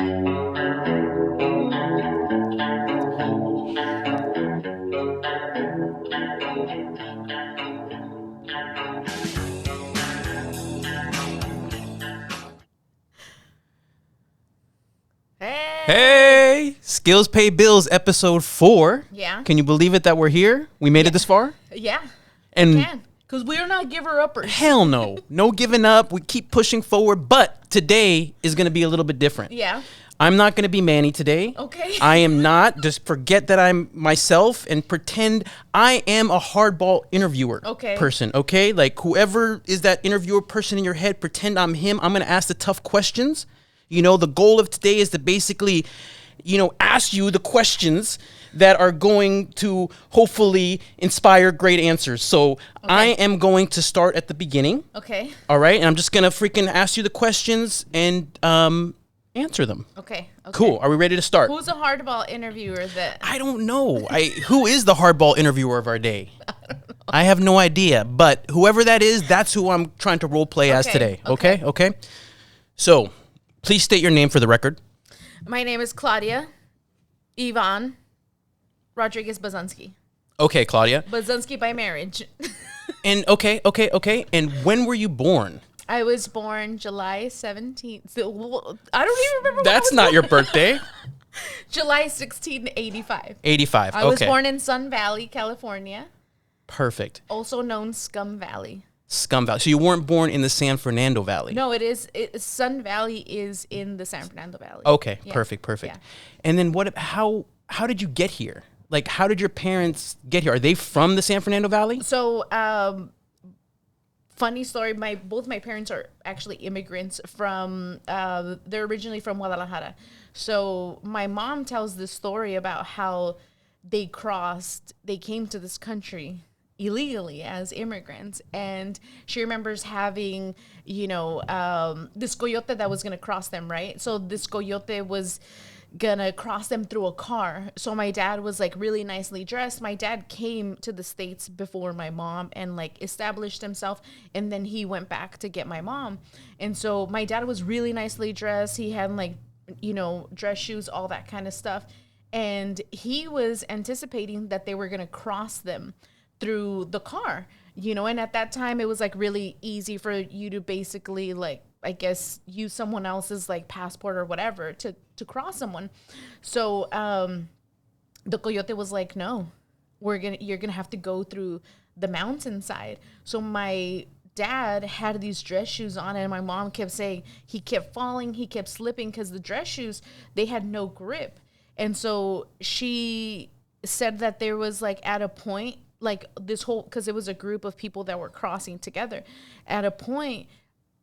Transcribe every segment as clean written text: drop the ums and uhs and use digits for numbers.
Hey, Skills Pay Bills, episode 4. Yeah. Can you believe it that we're here? We made it this far? Yeah. And Can. Because we're not giver-uppers. hell no. No giving up. We keep pushing forward. But today is going to be a little bit different. Yeah. I'm not going to be Manny today. Okay. I am not. Just forget that I'm myself and pretend I am a hardball interviewer person, okay? Like whoever is that interviewer person in your head, pretend I'm him. I'm going to ask the tough questions. You know, the goal of today is to basically, ask you the questions that are going to hopefully inspire great answers. So I am going to start at the beginning. Okay. All right. And I'm just going to freaking ask you the questions and answer them. Okay. Cool. Are we ready to start? Who's a hardball interviewer that... I don't know. Who is the hardball interviewer of our day? I have no idea. But whoever that is, that's who I'm trying to role play as today. Okay. So please state your name for the record. My name is Claudia Yvonne Rodriguez Bazunski. Okay, Claudia. Bazunski by marriage. And okay. And when were you born? I was born July 17th. So, I don't even remember. That's not your birthday. July 16, 85. 85. I was born in Sun Valley, California. Perfect. Also known Scum Valley. Scum Valley. So you weren't born in the San Fernando Valley. No, it is. Sun Valley is in the San Fernando Valley. Okay, Yeah. perfect. Yeah. And then how did you get here? Like, how did your parents get here? Are they from the San Fernando Valley? So, funny story. Both my parents are actually immigrants from. They're originally from Guadalajara. So my mom tells this story about how they came to this country illegally as immigrants, and she remembers having this coyote that was going to cross them, right? So this coyote was gonna cross them through a car. So my dad was like really nicely dressed. My dad came to the States before my mom and like established himself, and then he went back to get my mom. And so my dad was really nicely dressed. He had like dress shoes, all that kind of stuff, and he was anticipating that they were gonna cross them through the car, and at that time it was like really easy for you to basically like, I guess, use someone else's like passport or whatever to cross someone. So the coyote was like, no, you're gonna have to go through the mountainside. So my dad had these dress shoes on, and my mom kept saying he kept falling, he kept slipping because the dress shoes, they had no grip. And so she said that there was like at a point, like this whole, because it was a group of people that were crossing together. At a point,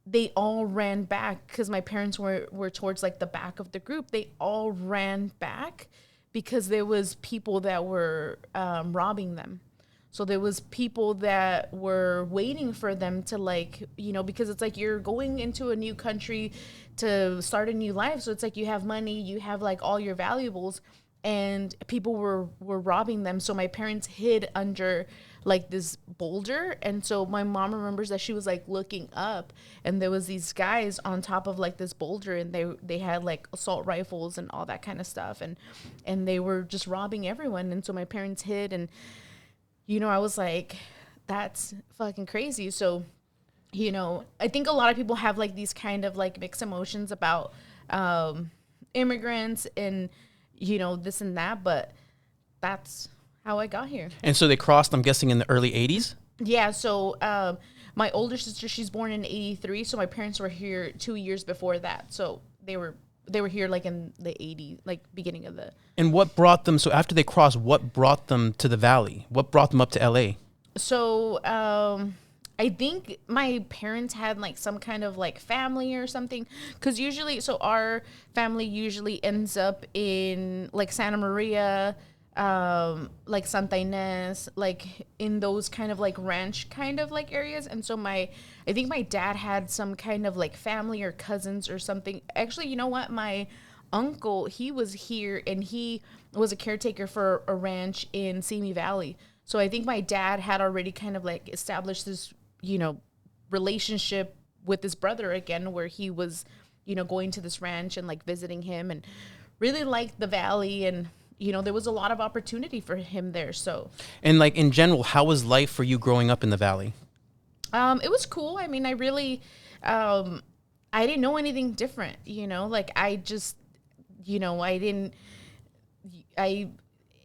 they all ran back because my parents were towards like the back of the group. They all ran back because there was people that were robbing them. So there was people that were waiting for them to like, because it's like you're going into a new country to start a new life. So it's like you have money, you have like all your valuables, and people were robbing them. So my parents hid under like this boulder, and so my mom remembers that she was like looking up, and there was these guys on top of like this boulder, and they had like assault rifles and all that kind of stuff, and they were just robbing everyone. And so my parents hid, and I was like, that's fucking crazy. So I think a lot of people have like these kind of like mixed emotions about immigrants and this and that, but that's how I got here. And so they crossed, I'm guessing, in the early 80s? Yeah, so my older sister, she's born in 83, so my parents were here 2 years before that. So they were here like in the 80s, like beginning of the... And what brought them, so after they crossed, what brought them to the valley? What brought them up to LA? So I think my parents had like some kind of like family or something, because usually, so our family usually ends up in like Santa Maria, like Santa Ynez, like in those kind of like ranch kind of like areas. And so I think my dad had some kind of like family or cousins or something. Actually, you know what? My uncle, he was here, and he was a caretaker for a ranch in Simi Valley. So I think my dad had already kind of like established this relationship with his brother again, where he was, going to this ranch and like visiting him, and really liked the valley, and there was a lot of opportunity for him there. So, and like in general, how was life for you growing up in the valley? It was cool. I mean, I really, I didn't know anything different, like I just,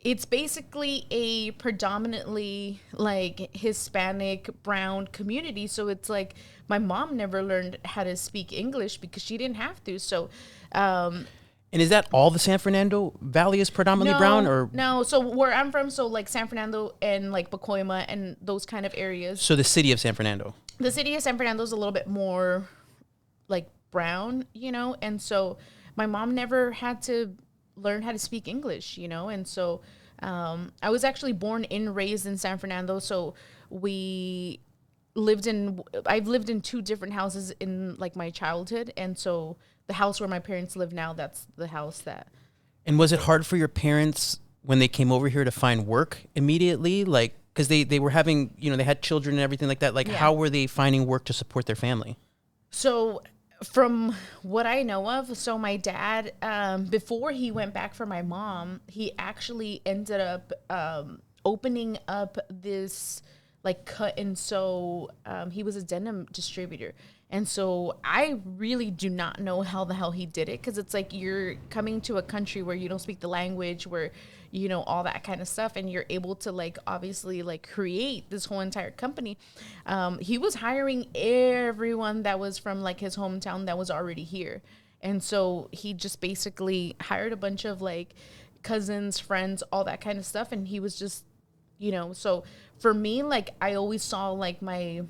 it's basically a predominantly like Hispanic brown community. So it's like my mom never learned how to speak English because she didn't have to. So, and is that all the San Fernando Valley is predominantly brown, or no? So where I'm from, so like San Fernando and like Pacoima and those kind of areas. So the city of San Fernando. The city of San Fernando is a little bit more like brown, and so my mom never had to learn how to speak English, and so I was actually born and raised in San Fernando. So I've lived in 2 different houses in like my childhood, and so the house where my parents live now, that's the house that. And was it hard for your parents when they came over here to find work immediately? Like, because they were having, they had children and everything like that. Like, how were they finding work to support their family? So from what I know of, so my dad, before he went back for my mom, he actually ended up opening up this like cut and sew. He was a denim distributor. And so I really do not know how the hell he did it, because it's like you're coming to a country where you don't speak the language, where, all that kind of stuff, and you're able to like obviously like create this whole entire company. He was hiring everyone that was from like his hometown that was already here. And so he just basically hired a bunch of like cousins, friends, all that kind of stuff. And he was just, so for me, like I always saw like my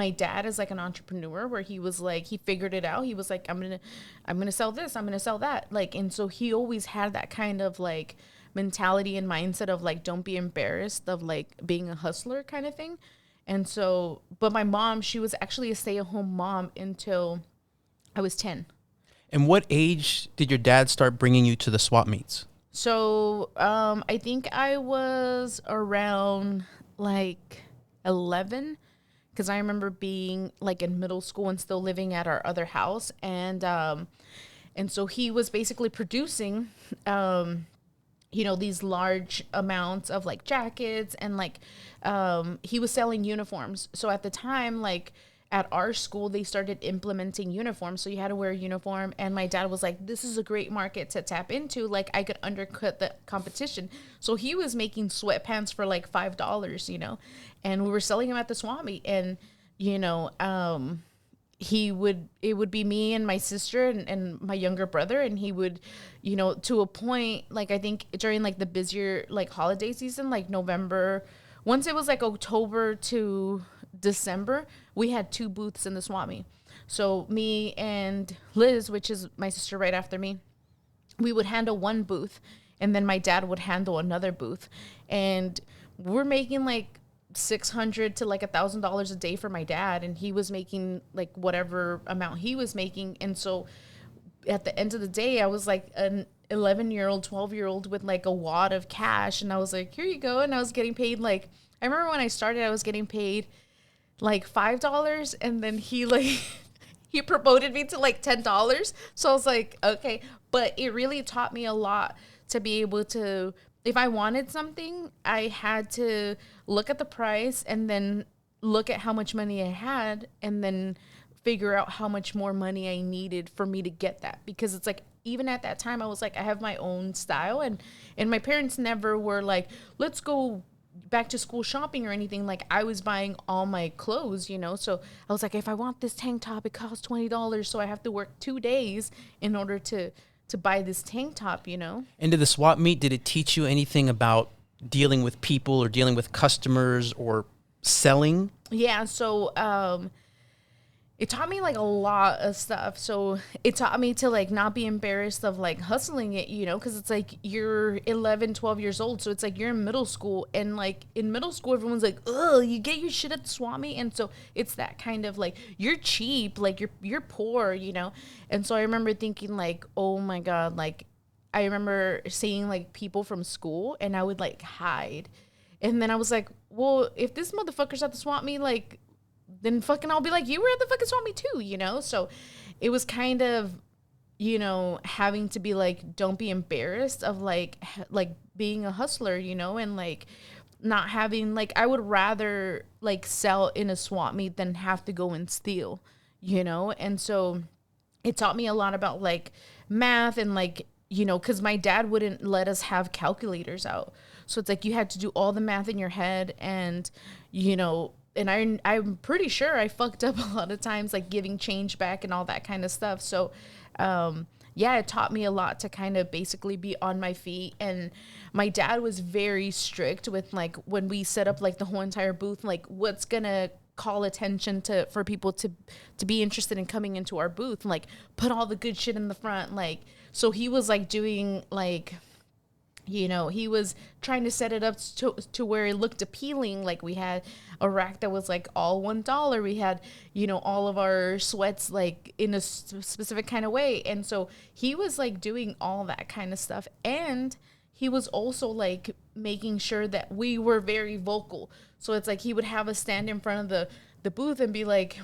dad is like an entrepreneur, where he was like, he figured it out. He was like, I'm going to sell this. I'm going to sell that. Like, and so he always had that kind of like mentality and mindset of like, don't be embarrassed of like being a hustler kind of thing. And so, but my mom, she was actually a stay-at-home mom until I was 10. And what age did your dad start bringing you to the swap meets? So, I think I was around like 11. Because I remember being like in middle school and still living at our other house. And so he was basically producing, these large amounts of like jackets, and like he was selling uniforms. So at the time, like at our school, they started implementing uniforms. So you had to wear a uniform. And my dad was like, this is a great market to tap into. Like I could undercut the competition. So he was making sweatpants for like $5, and we were selling them at the swap meet. And, it would be me and my sister and my younger brother. And he would, to a point, like I think during like the busier like holiday season, like November, once it was like October to December, we had 2 booths in the swap meet. So me and Liz, which is my sister right after me, we would handle one booth, and then my dad would handle another booth. And we're making like $600 to like $1,000 a day for my dad, and he was making like whatever amount he was making. And so at the end of the day, I was like an 11-year-old, 12-year-old with like a wad of cash, and I was like, here you go. And I was getting paid like, I remember when I started, I was getting paid like $5, and then he like he promoted me to like $10. So I was like, okay. But it really taught me a lot to be able to, if I wanted something, I had to look at the price and then look at how much money I had, and then figure out how much more money I needed for me to get that. Because it's like, even at that time, I was like, I have my own style, and my parents never were like, let's go back to school shopping or anything. Like I was buying all my clothes, so I was like, if I want this tank top, it costs $20, so I have to work 2 days in order to buy this tank top. And did the swap meet, did it teach you anything about dealing with people or dealing with customers or selling? Yeah, so it taught me like a lot of stuff. So it taught me to like not be embarrassed of like hustling it, because it's like you're 11, 12 years old. So it's like you're in middle school, and like in middle school, everyone's like, oh, you get your shit at the swap meet. And so it's that kind of like, you're cheap, like you're poor, And so I remember thinking like, oh my God, like I remember seeing like people from school, and I would like hide. And then I was like, well, if this motherfucker's at the swap meet, like, then fucking I'll be like, you were at the fucking swap meet too, So it was kind of, you know, having to be like, don't be embarrassed of like being a hustler, you know, and like not having, like, I would rather like sell in a swap meet than have to go and steal, you know? And so it taught me a lot about like math and like, you know, because my dad wouldn't let us have calculators out. So it's like you had to do all the math in your head, and, you know, and I'm pretty sure I fucked up a lot of times, like giving change back and all that kind of stuff. So, yeah, it taught me a lot to kind of basically be on my feet. And my dad was very strict with like when we set up like the whole entire booth, like what's gonna call attention for people to be interested in coming into our booth, like put all the good shit in the front. Like, so he was like doing like, you know, he was trying to set it up to where it looked appealing. Like we had a rack that was like all $1. We had, you know, all of our sweats like in a specific kind of way. And so he was like doing all that kind of stuff. And he was also like making sure that we were very vocal. So it's like he would have us stand in front of the booth and be like,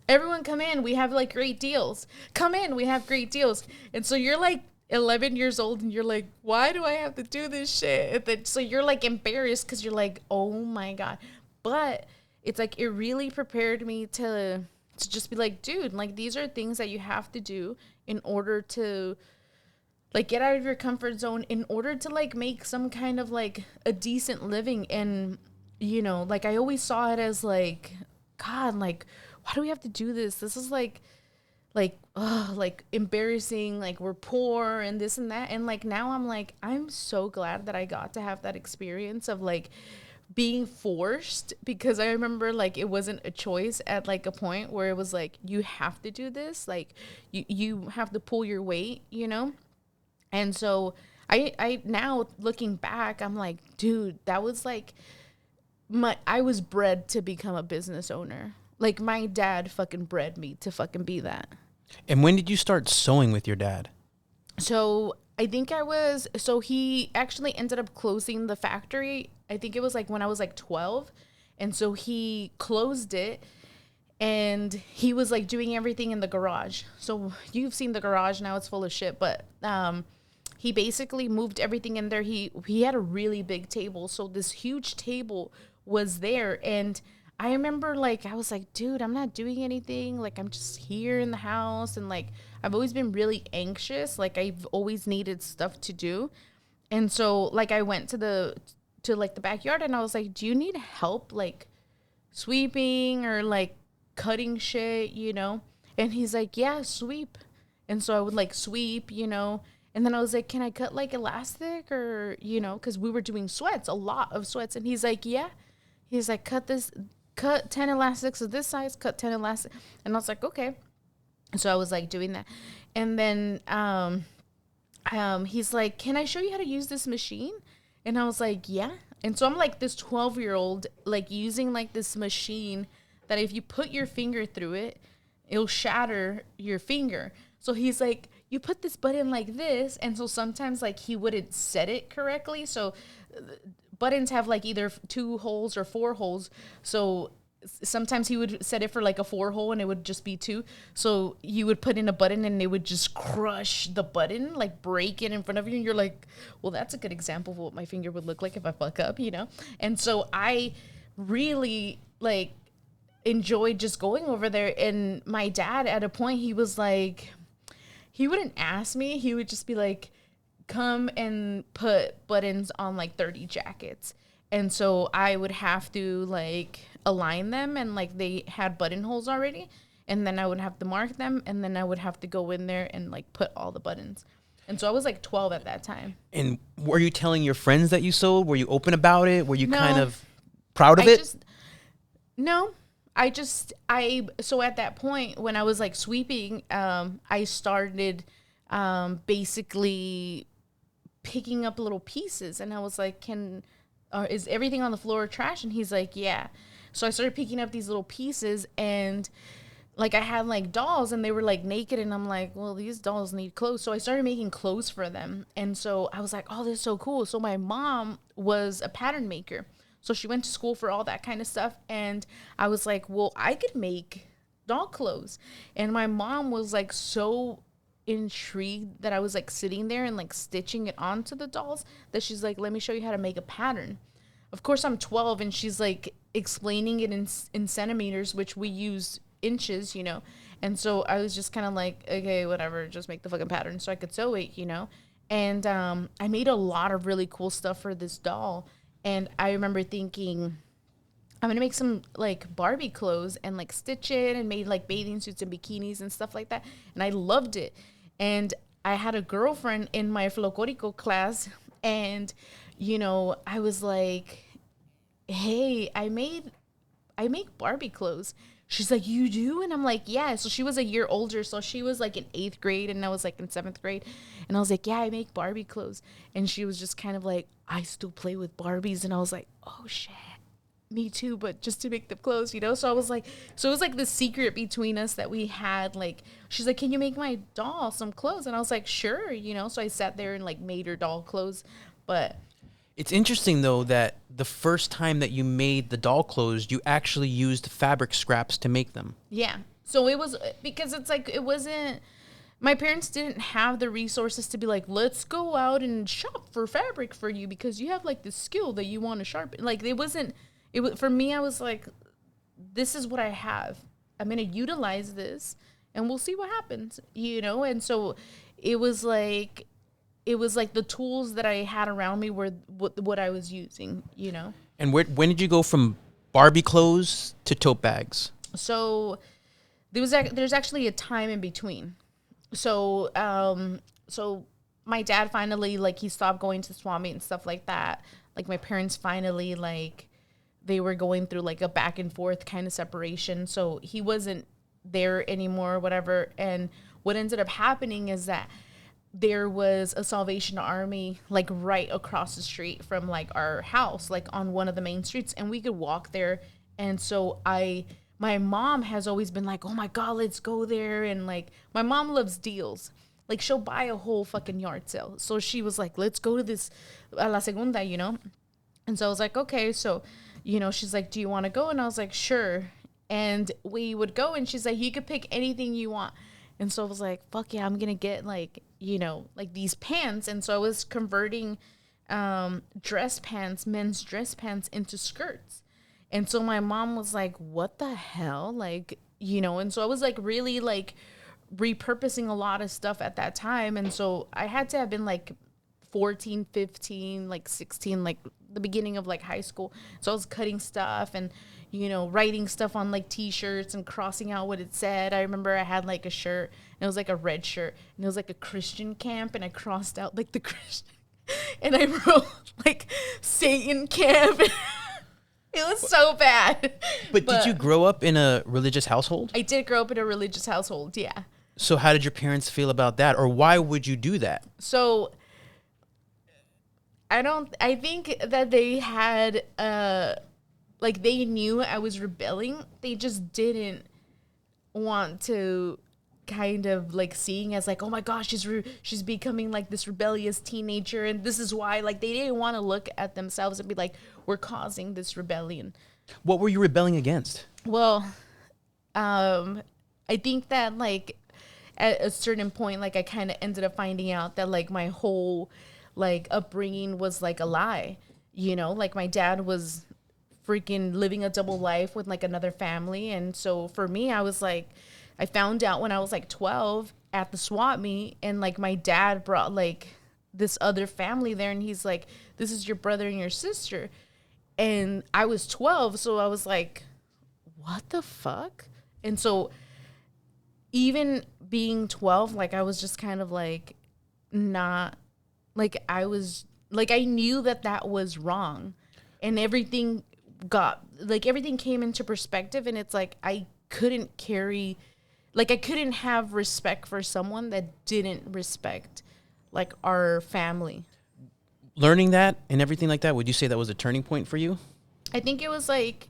everyone come in, we have like great deals. Come in, we have great deals. And so you're like 11 years old and you're like, why do I have to do this shit? So you're like embarrassed because you're like, oh my God. But it's like it really prepared me to just be like, dude, like these are things that you have to do in order to like get out of your comfort zone, in order to like make some kind of like a decent living. And, you know, like I always saw it as like, God, like, why do we have to do this? This is like embarrassing, like we're poor and this and that. And like now I'm like, I'm so glad that I got to have that experience of like being forced, because I remember like it wasn't a choice at like a point where it was like, you have to do this, like you have to pull your weight, you know? And so I now looking back, I'm like, dude, that was like I was bred to become a business owner. Like my dad fucking bred me to fucking be that. And when did you start sewing with your dad? So I think so he actually ended up closing the factory. I think it was like when I was like 12. And so he closed it and he was like doing everything in the garage. So you've seen the garage, now it's full of shit. But he basically moved everything in there. He had a really big table. So this huge table was there. And I remember like, I was like, dude, I'm not doing anything. Like, I'm just here in the house. And like, I've always been really anxious. Like I've always needed stuff to do. And so like, I went to like the backyard and I was like, do you need help? Like sweeping or like cutting shit, you know? And he's like, yeah, sweep. And so I would like sweep, you know? And then I was like, can I cut like elastic or, you know, cause we were doing sweats, a lot of sweats. And he's like, yeah. He's like, cut 10 elastics of this size, cut 10 elastics. And I was like, okay. So I was like doing that. And then he's like, can I show you how to use this machine? And I was like, yeah. And so I'm like this 12-year-old, like using like this machine that if you put your finger through it, it'll shatter your finger. So he's like, you put this button like this. And so sometimes like he wouldn't set it correctly. So buttons have like either 2 holes or 4 holes. So sometimes he would set it for like a 4 hole and it would just be 2. So you would put in a button and it would just crush the button, like break it in front of you. And you're like, well, that's a good example of what my finger would look like if I fuck up, you know? And so I really like enjoyed just going over there. And my dad at a point, he was like, he wouldn't ask me. He would just be like, come and put buttons on like 30 jackets. And so I would have to like align them, and like they had buttonholes already, and then I would have to mark them, and then I would have to go in there and like put all the buttons. And so I was like 12 at that time. And were you telling your friends that you sewed? Were you open about it? Were you kind of proud of it? So at that point when I was like sweeping, I started basically picking up little pieces, and I was like, is everything on the floor trash? And he's like, yeah. So I started picking up these little pieces, and like I had like dolls and they were like naked, and I'm like, well, these dolls need clothes. So I started making clothes for them. And so I was like, oh, this is so cool. So my mom was a pattern maker. So she went to school for all that kind of stuff. And I was like, well, I could make doll clothes. And my mom was like so intrigued that I was like sitting there and like stitching it onto the dolls that she's like, let me show you how to make a pattern. Of course, I'm 12 and she's like explaining it in centimeters, which we use inches, you know. And so I was just kind of like, okay, whatever, just make the fucking pattern so I could sew it, you know. And I made a lot of really cool stuff for this doll. And I remember thinking, I'm gonna make some like Barbie clothes and like stitch it, and made like bathing suits and bikinis and stuff like that. And I loved it. And I had a girlfriend in my folklorico class, and you know, I was like, hey, I make Barbie clothes. She's like, you do? And I'm like, yeah. So she was a year older. So she was like in 8th grade and I was like in 7th grade. And I was like, yeah, I make Barbie clothes. And she was just kind of like, I still play with Barbies. And I was like, oh shit, me too, but just to make them clothes, you know? So I was like, so it was like the secret between us that we had. Like, she's like, can you make my doll some clothes? And I was like, sure, you know? So I sat there and like made her doll clothes. But it's interesting, though, that the first time that you made the doll clothes, you actually used fabric scraps to make them. Yeah. So it was, because it's like, it wasn't, my parents didn't have the resources to be like, let's go out and shop for fabric for you because you have like this skill that you want to sharpen. Like, it wasn't, it was, for me, I was like, this is what I have. I'm going to utilize this and we'll see what happens, you know? And so it was like the tools that I had around me were what I was using, you know? And when did you go from Barbie clothes to tote bags? So there's actually a time in between. So so my dad finally, like, he stopped going to swap meet and stuff like that. Like, my parents finally, like, they were going through like a back and forth kind of separation. So he wasn't there anymore or whatever. And what ended up happening is that there was a Salvation Army like right across the street from like our house, like on one of the main streets, and we could walk there. And so my mom has always been like, oh my God, let's go there. And like, my mom loves deals. Like, she'll buy a whole fucking yard sale. So she was like, let's go to this a la segunda, you know? And so I was like, okay. So, you know, she's like, do you want to go? And I was like, sure. And we would go, and she's like, you could pick anything you want. And so I was like, fuck yeah, I'm going to get like, you know, like these pants. And so I was converting dress pants, men's dress pants, into skirts. And so my mom was like, what the hell? Like, you know, and so I was like really like repurposing a lot of stuff at that time. And so I had to have been like 14, 15, like 16, like the beginning of like high school. So I was cutting stuff and, you know, writing stuff on like t-shirts and crossing out what it said. I remember I had like a shirt, and it was like a red shirt, and it was like a Christian camp, and I crossed out like the Christian, and I wrote like Satan camp. It was so bad. But did you grow up in a religious household? I did grow up in a religious household, yeah. So how did your parents feel about that, or why would you do that? So I think that they had like, they knew I was rebelling. They just didn't want to kind of like seeing as like, oh my gosh, she's becoming like this rebellious teenager, and this is why. Like, they didn't want to look at themselves and be like, we're causing this rebellion. What were you rebelling against? Well, I think that like at a certain point, like, I kind of ended up finding out that like my whole like upbringing was like a lie, you know? Like, my dad was freaking living a double life with like another family. And so for me, I was like, I found out when I was like 12 at the swap meet, and like my dad brought like this other family there, and he's like, this is your brother and your sister. And I was 12, so I was like, what the fuck? And so even being 12, like, I was just kind of like, not like, I was like, I knew that was wrong, and everything came into perspective. And it's like, I couldn't have respect for someone that didn't respect like our family. Learning that and everything like that, would you say that was a turning point for you? I think it was like,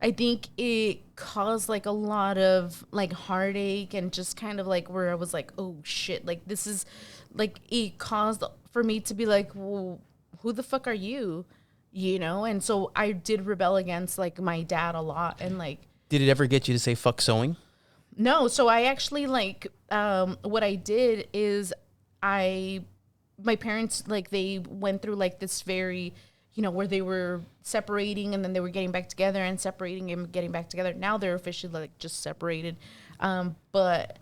I think it caused like a lot of like heartache, and just kind of like where I was like, oh shit, like, this is like, it caused for me to be like, well, who the fuck are you? You know? And so I did rebel against like my dad a lot. And like, Did it ever get you to say fuck sewing? No. So I actually like, what I did is my parents, like, they went through like this very, where they were separating and then they were getting back together and separating and getting back together. Now they're officially like just separated. But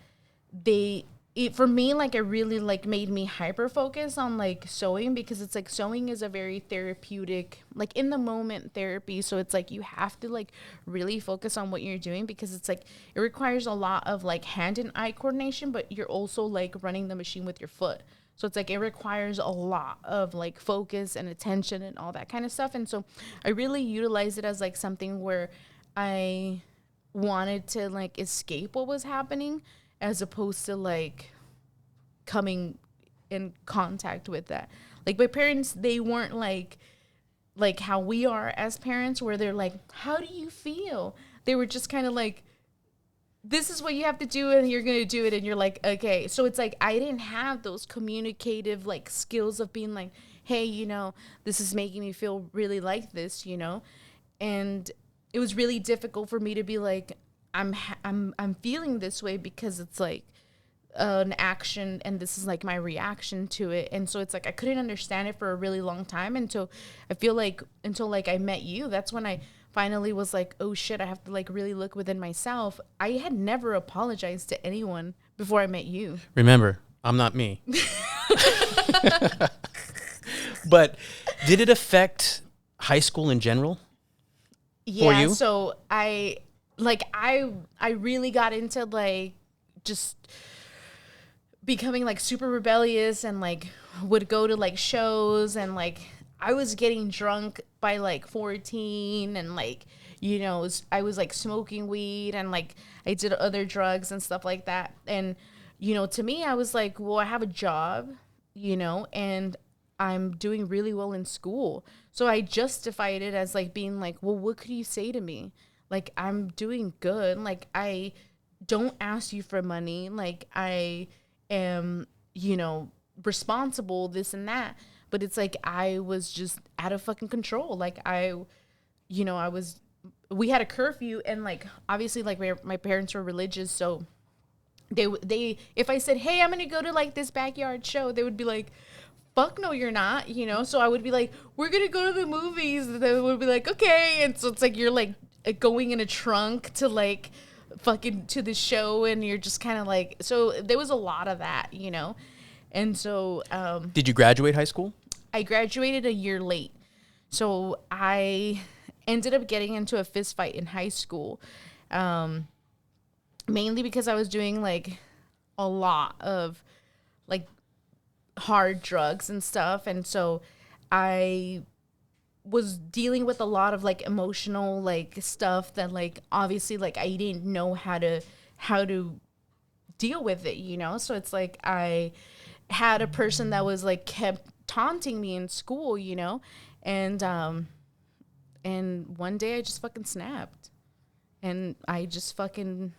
for me, like, it really like made me hyper focus on like sewing, because it's like sewing is a very therapeutic, like in the moment therapy. So it's like you have to like really focus on what you're doing, because it's like it requires a lot of like hand and eye coordination, but you're also like running the machine with your foot. So it's like it requires a lot of like focus and attention and all that kind of stuff. And so I really utilize it as like something where I wanted to like escape what was happening, as opposed to like coming in contact with that. Like my parents, they weren't like how we are as parents, where they're like, how do you feel? They were just kind of like, this is what you have to do and you're going to do it. And you're like, okay. So it's like, I didn't have those communicative like skills of being like, hey, this is making me feel really like this, and it was really difficult for me to be like, I'm feeling this way because it's like an action and this is like my reaction to it. And so it's like, I couldn't understand it for a really long time until I met you. That's when I finally was like, oh shit, I have to like really look within myself. I had never apologized to anyone before I met you. Remember, I'm not me. But did it affect high school in general? Yeah, for you? So I really got into like just becoming like super rebellious, and like would go to like shows, and like I was getting drunk by like 14, and like, I was like smoking weed, and like I did other drugs and stuff like that. And, to me, I was like, well, I have a job, and I'm doing really well in school. So I justified it as like being like, well, what could you say to me? Like, I'm doing good. Like, I don't ask you for money. Like, I am, responsible, this and that. But it's like, I was just out of fucking control. Like, we had a curfew, and like, obviously, like my parents were religious. So they, if I said, hey, I'm going to go to like this backyard show, they would be like, fuck no, you're not, So I would be like, we're going to go to the movies. And they would be like, okay. And so it's like, you're like going in a trunk to like fucking to the show, and you're just kind of like, so there was a lot of that, And so did you graduate high school? I graduated a year late. So I ended up getting into a fist fight in high school, mainly because I was doing like a lot of like hard drugs and stuff. And so I was dealing with a lot of like emotional like stuff that like obviously like I didn't know how to deal with it, So it's like I had a person that was like kept taunting me in school, and one day I just fucking snapped, and I just fucking,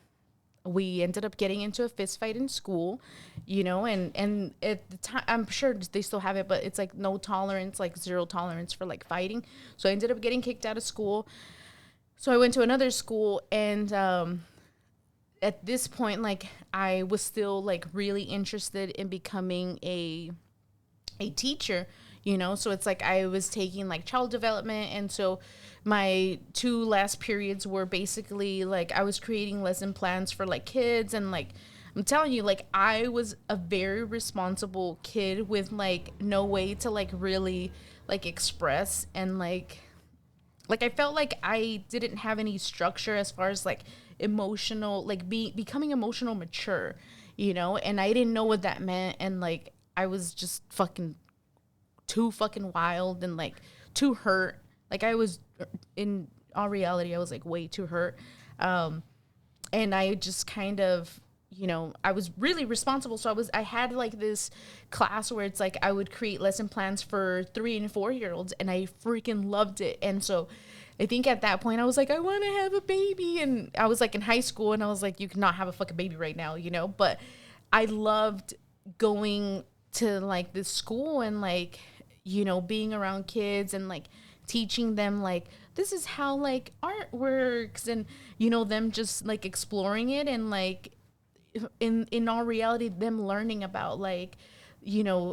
we ended up getting into a fist fight in school, and at the time, I'm sure they still have it, but it's like no tolerance, like zero tolerance for like fighting. So I ended up getting kicked out of school. So I went to another school, and at this point, like I was still like really interested in becoming a teacher, So it's like I was taking like child development, and so my 2 last periods were basically like I was creating lesson plans for like kids, and like I'm telling you, like I was a very responsible kid with like no way to like really like express, and like I felt like I didn't have any structure as far as like emotional, like becoming emotional mature, and I didn't know what that meant, and like I was just fucking too fucking wild and like too hurt. Like I was, in all reality, I was like way too hurt. And I just kind of, I was really responsible. So I had like this class where it's like I would create lesson plans for 3 and 4-year-olds, and I freaking loved it. And so I think at that point I was like, I want to have a baby. And I was like in high school, and I was like, you cannot have a fucking baby right now, but I loved going to like this school and like, being around kids and like teaching them like this is how like art works, and them just like exploring it, and like in all reality them learning about like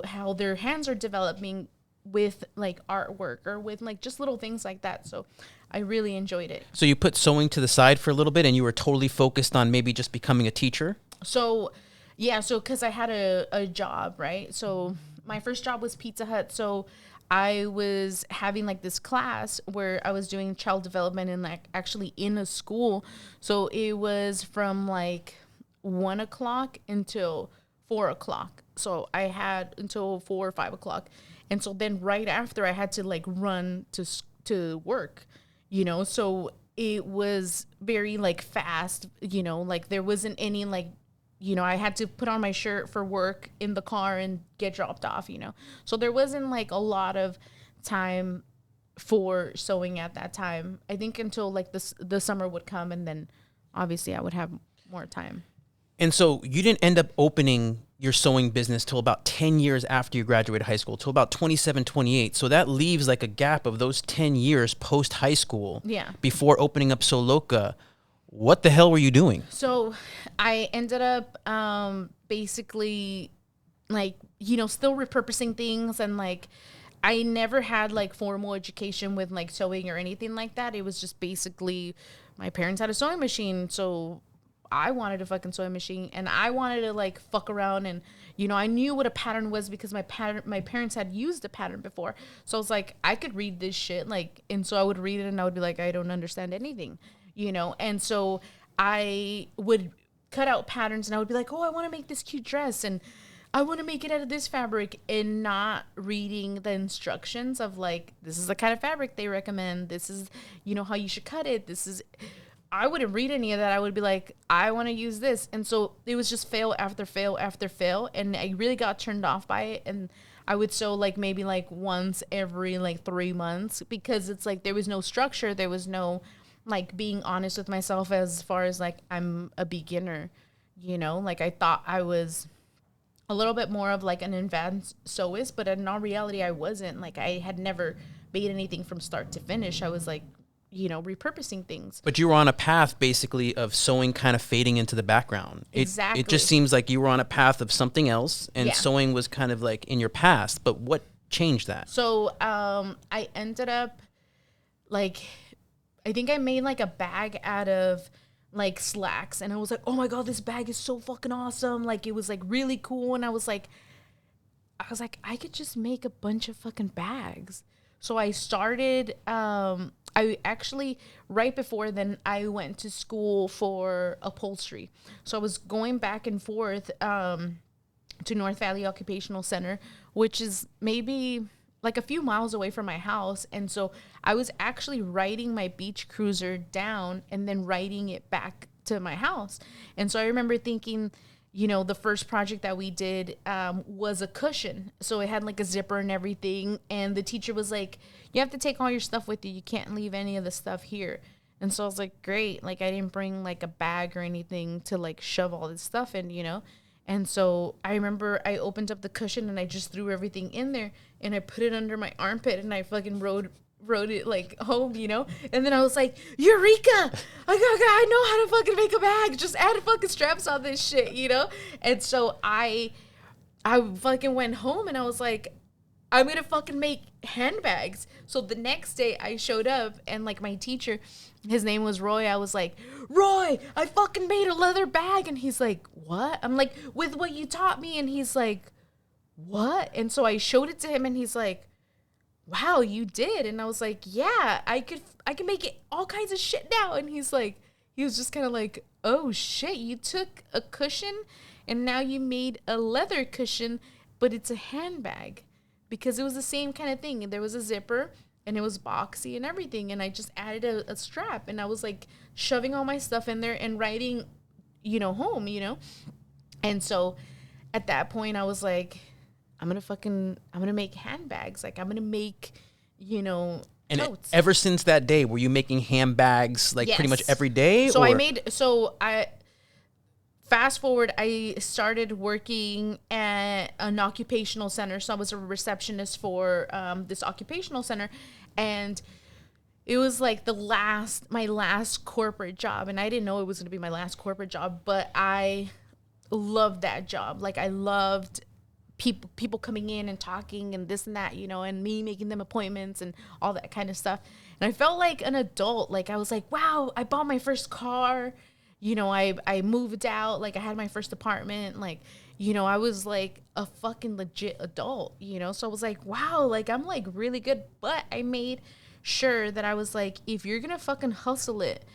how their hands are developing with like artwork or with like just little things like that. So I really enjoyed it. So you put sewing to the side for a little bit and you were totally focused on maybe just becoming a teacher? So yeah, so because I had a job, right? So my first job was Pizza Hut. So I was having like this class where I was doing child development and like actually in a school. So it was from like 1 o'clock until 4 o'clock. So I had until 4 or 5 o'clock. And so then right after I had to like run to work, so it was very like fast, like there wasn't any like, I had to put on my shirt for work in the car and get dropped off, so there wasn't like a lot of time for sewing at that time. I think until like the summer would come, and then obviously I would have more time. And so you didn't end up opening your sewing business till about 10 years after you graduated high school, till about 27, 28. So that leaves like a gap of those 10 years post high school. Yeah. Before opening up Sew Loka. What the hell were you doing? So I ended up basically like, still repurposing things, and like I never had like formal education with like sewing or anything like that. It was just basically my parents had a sewing machine, so I wanted a fucking sewing machine, and I wanted to like fuck around, and I knew what a pattern was because my parents had used a pattern before. So I was like, I could read this shit, like, and so I would read it and I would be like, I don't understand anything, and so I would cut out patterns and I would be like, oh, I want to make this cute dress and I want to make it out of this fabric, and not reading the instructions of like, this is the kind of fabric they recommend, this is how you should cut it, this is, I wouldn't read any of that. I would be like, I want to use this. And so it was just fail after fail after fail. And I really got turned off by it. And I would sew like maybe like once every like 3 months, because it's like there was no structure. There was no like being honest with myself as far as like I'm a beginner, like I thought I was a little bit more of like an advanced sewist, but in all reality, I wasn't. Like I had never made anything from start to finish. I was like, repurposing things. But you were on a path basically of sewing kind of fading into the background. Exactly. It just seems like you were on a path of something else, and sewing was kind of like in your past. But what changed that? So I ended up like, I think I made like a bag out of like slacks, and I was like, oh my God, this bag is so fucking awesome. Like it was like really cool. And I was like, I could just make a bunch of fucking bags. So I started, I actually, right before then, I went to school for upholstery. So I was going back and forth to North Valley Occupational Center, which is maybe like a few miles away from my house. And so I was actually riding my beach cruiser down and then riding it back to my house. And so I remember thinking, the first project that we did was a cushion. So it had like a zipper and everything. And the teacher was like, you have to take all your stuff with you. You can't leave any of the stuff here. And so I was like, great. Like I didn't bring like a bag or anything to like shove all this stuff in, And so I remember I opened up the cushion and I just threw everything in there and I put it under my armpit and I fucking rode it like home, and then I was like, Eureka, I know how to fucking make a bag, just add fucking straps on this shit, and so I fucking went home and I was like, I'm gonna fucking make handbags. So the next day I showed up and like my teacher, his name was Roy, I was like, Roy, I fucking made a leather bag. And he's like, what? I'm like, with what you taught me. And he's like, what? And so I showed it to him and he's like, wow, you did. And I was like, yeah, I can make it all kinds of shit now. And he was just kind of like, oh shit, you took a cushion and now you made a leather cushion, but it's a handbag, because it was the same kind of thing. And there was a zipper and it was boxy and everything. And I just added a strap and I was like shoving all my stuff in there and riding, home, And so at that point I was like, I'm going to make handbags. Like, I'm going to make, And totes. Ever since that day, were you making handbags like pretty much every day? So fast forward, I started working at an occupational center. So I was a receptionist for this occupational center. And it was like my last corporate job. And I didn't know it was going to be my last corporate job, but I loved that job. Like I loved people coming in and talking and this and that, you know, and me making them appointments and all that kind of stuff. And I felt like an adult. Like I was like, wow, I bought my first car. You know, I moved out. Like I had my first apartment. Like, you know, I was like a fucking legit adult, you know? So I was like, wow, like I'm like really good. But I made sure that I was like, if you're going to fucking hustle it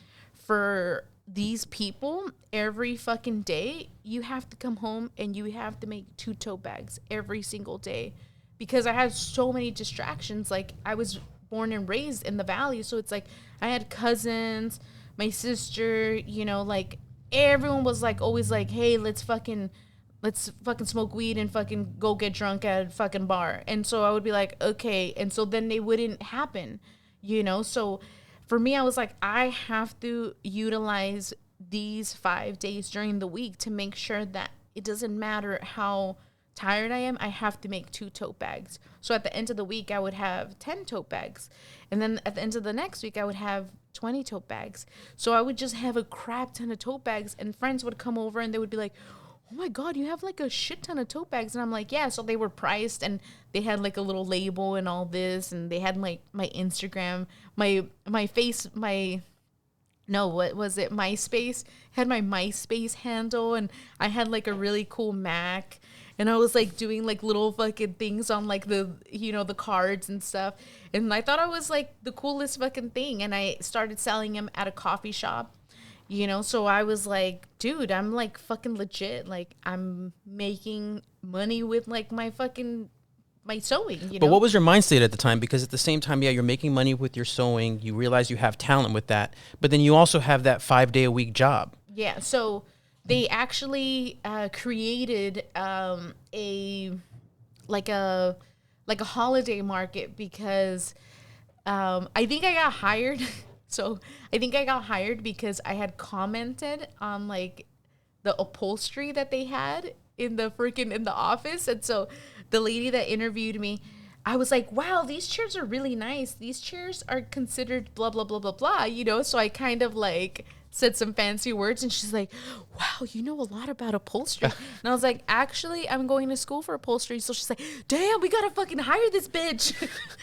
for these people every fucking day, you have to come home and you have to make 2 tote bags every single day, because I had so many distractions. Like I was born and raised in the valley, so it's like I had cousins, my sister, you know, like everyone was like always like, hey, let's fucking smoke weed and fucking go get drunk at a fucking bar. And so I would be like, okay. And so then they wouldn't happen, you know? So for me, I was like, I have to utilize these 5 days during the week to make sure that it doesn't matter how tired I am, I have to make 2 tote bags. So at the end of the week, I would have 10 tote bags. And then at the end of the next week, I would have 20 tote bags. So I would just have a crap ton of tote bags, and friends would come over and they would be like, oh my God, you have like a shit ton of tote bags. And I'm like, yeah. So they were priced and they had like a little label and all this. And they had my Instagram, MySpace, had my MySpace handle. And I had like a really cool Mac. And I was like doing like little fucking things on like the, you know, the cards and stuff. And I thought I was like the coolest fucking thing. And I started selling them at a coffee shop. You know, so I was like, dude, I'm like fucking legit. Like I'm making money with like my sewing, you know? But what was your mind state at the time? Because at the same time, yeah, you're making money with your sewing. You realize you have talent with that. But then you also have that 5-day-a-week job. Yeah. So they actually created a holiday market, because I think I got hired. So I think I got hired because I had commented on like the upholstery that they had in the office. And so the lady that interviewed me, I was like, wow, these chairs are really nice. These chairs are considered blah, blah, blah, blah, blah, you know? So I kind of like said some fancy words, and she's like, wow, you know a lot about upholstery. And I was like, actually, I'm going to school for upholstery. So she's like, damn, we gotta fucking hire this bitch.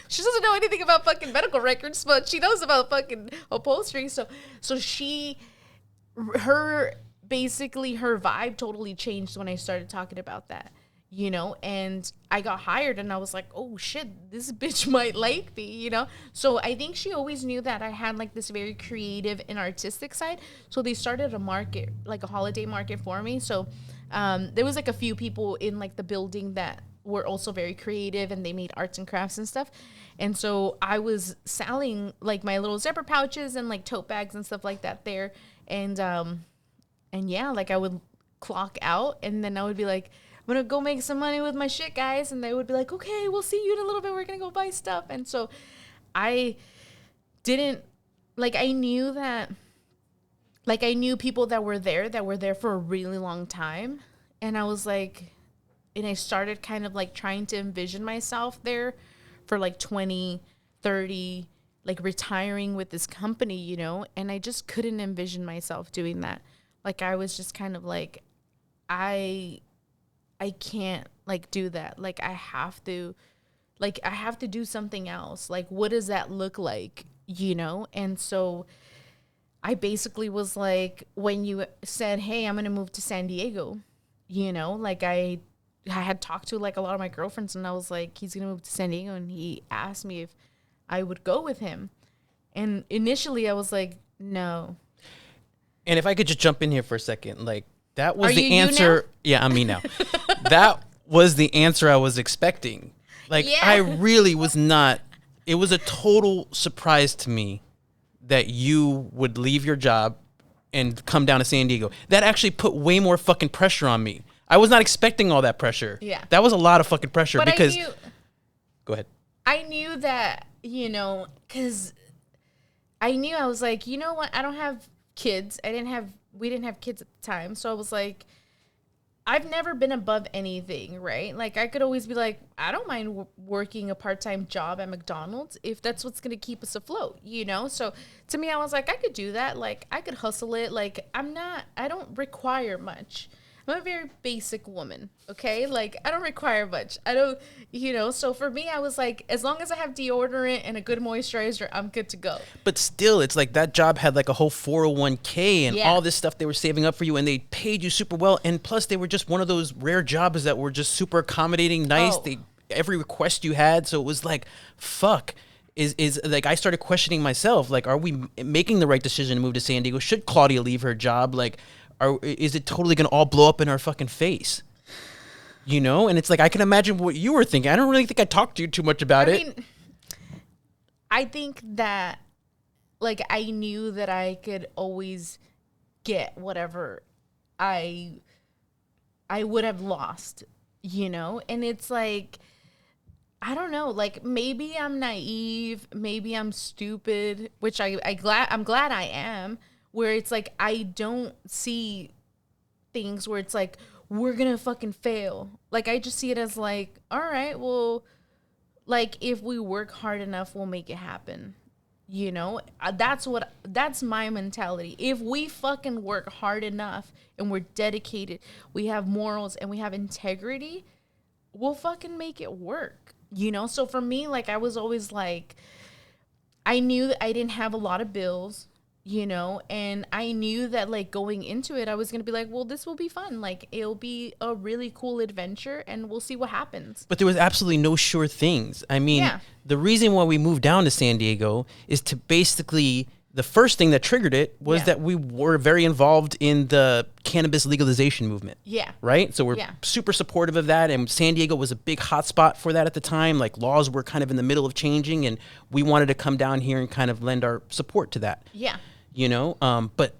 She doesn't know anything about fucking medical records, but she knows about fucking upholstery. So her vibe totally changed when I started talking about that, you know? And I got hired, and I was like, oh shit, this bitch might like me, you know? So I think she always knew that I had like this very creative and artistic side. So they started a market, like a holiday market for me. So there was like a few people in like the building that were also very creative, and they made arts and crafts and stuff. And so I was selling like my little zipper pouches and like tote bags and stuff like that there. And yeah, like I would clock out, and then I would be like, I'm gonna go make some money with my shit, guys. And they would be like, okay, we'll see you in a little bit. We're gonna go buy stuff. And so I didn't, like, I knew people that were there for a really long time. And I was like, and I started kind of like trying to envision myself there for like 20, 30, like retiring with this company, you know? And I just couldn't envision myself doing that. Like, I was just kind of like, I can't like do that. Like, I have to do something else. Like, what does that look like, you know? And so I basically was like, when you said, hey, I'm going to move to San Diego, you know, like I had talked to like a lot of my girlfriends, and I was like, he's going to move to San Diego. And he asked me if I would go with him. And initially I was like, no. And if I could just jump in here for a second, like, that was the answer. Yeah, I'm me now. That was the answer I was expecting. Like, yeah. I really was not. It was a total surprise to me that you would leave your job and come down to San Diego. That actually put way more fucking pressure on me. I was not expecting all that pressure. Yeah. That was a lot of fucking pressure. But because... Go ahead. I knew that, you know, because I was like, you know what? I don't have kids. We didn't have kids at the time. So I was like, I've never been above anything, right? Like, I could always be like, I don't mind working a part-time job at McDonald's if that's what's going to keep us afloat, you know? So to me, I was like, I could do that. Like, I could hustle it. Like, I don't require much. I'm a very basic woman, okay? Like, I don't require much. I don't, you know, so for me, I was like, as long as I have deodorant and a good moisturizer, I'm good to go. But still, it's like that job had like a whole 401k and all this stuff they were saving up for you, and they paid you super well. And plus, they were just one of those rare jobs that were just super accommodating, nice. Every request you had. So it was like, fuck. Is like, I started questioning myself. Like, are we making the right decision to move to San Diego? Should Claudia leave her job? Like, is it totally going to all blow up in our fucking face? You know? And it's like, I can imagine what you were thinking. I don't really think I talked to you too much about it. I think that, like, I knew that I could always get whatever I would have lost, you know? And it's like, I don't know, like, maybe I'm naive, maybe I'm stupid, which I'm glad I am. Where it's like, I don't see things where it's like, we're going to fucking fail. Like, I just see it as like, all right, well, like, if we work hard enough, we'll make it happen. You know, that's my mentality. If we fucking work hard enough and we're dedicated, we have morals and we have integrity, we'll fucking make it work. You know, so for me, like, I was always like, I knew that I didn't have a lot of bills. You know, and I knew that, like, going into it, I was going to be like, well, this will be fun. Like, it'll be a really cool adventure and we'll see what happens. But there was absolutely no sure things. I mean, the reason why we moved down to San Diego is to basically, the first thing that triggered it was that we were very involved in the cannabis legalization movement. Yeah. Right? So we're super supportive of that. And San Diego was a big hotspot for that at the time. Like, laws were kind of in the middle of changing, and we wanted to come down here and kind of lend our support to that. Yeah. You know, but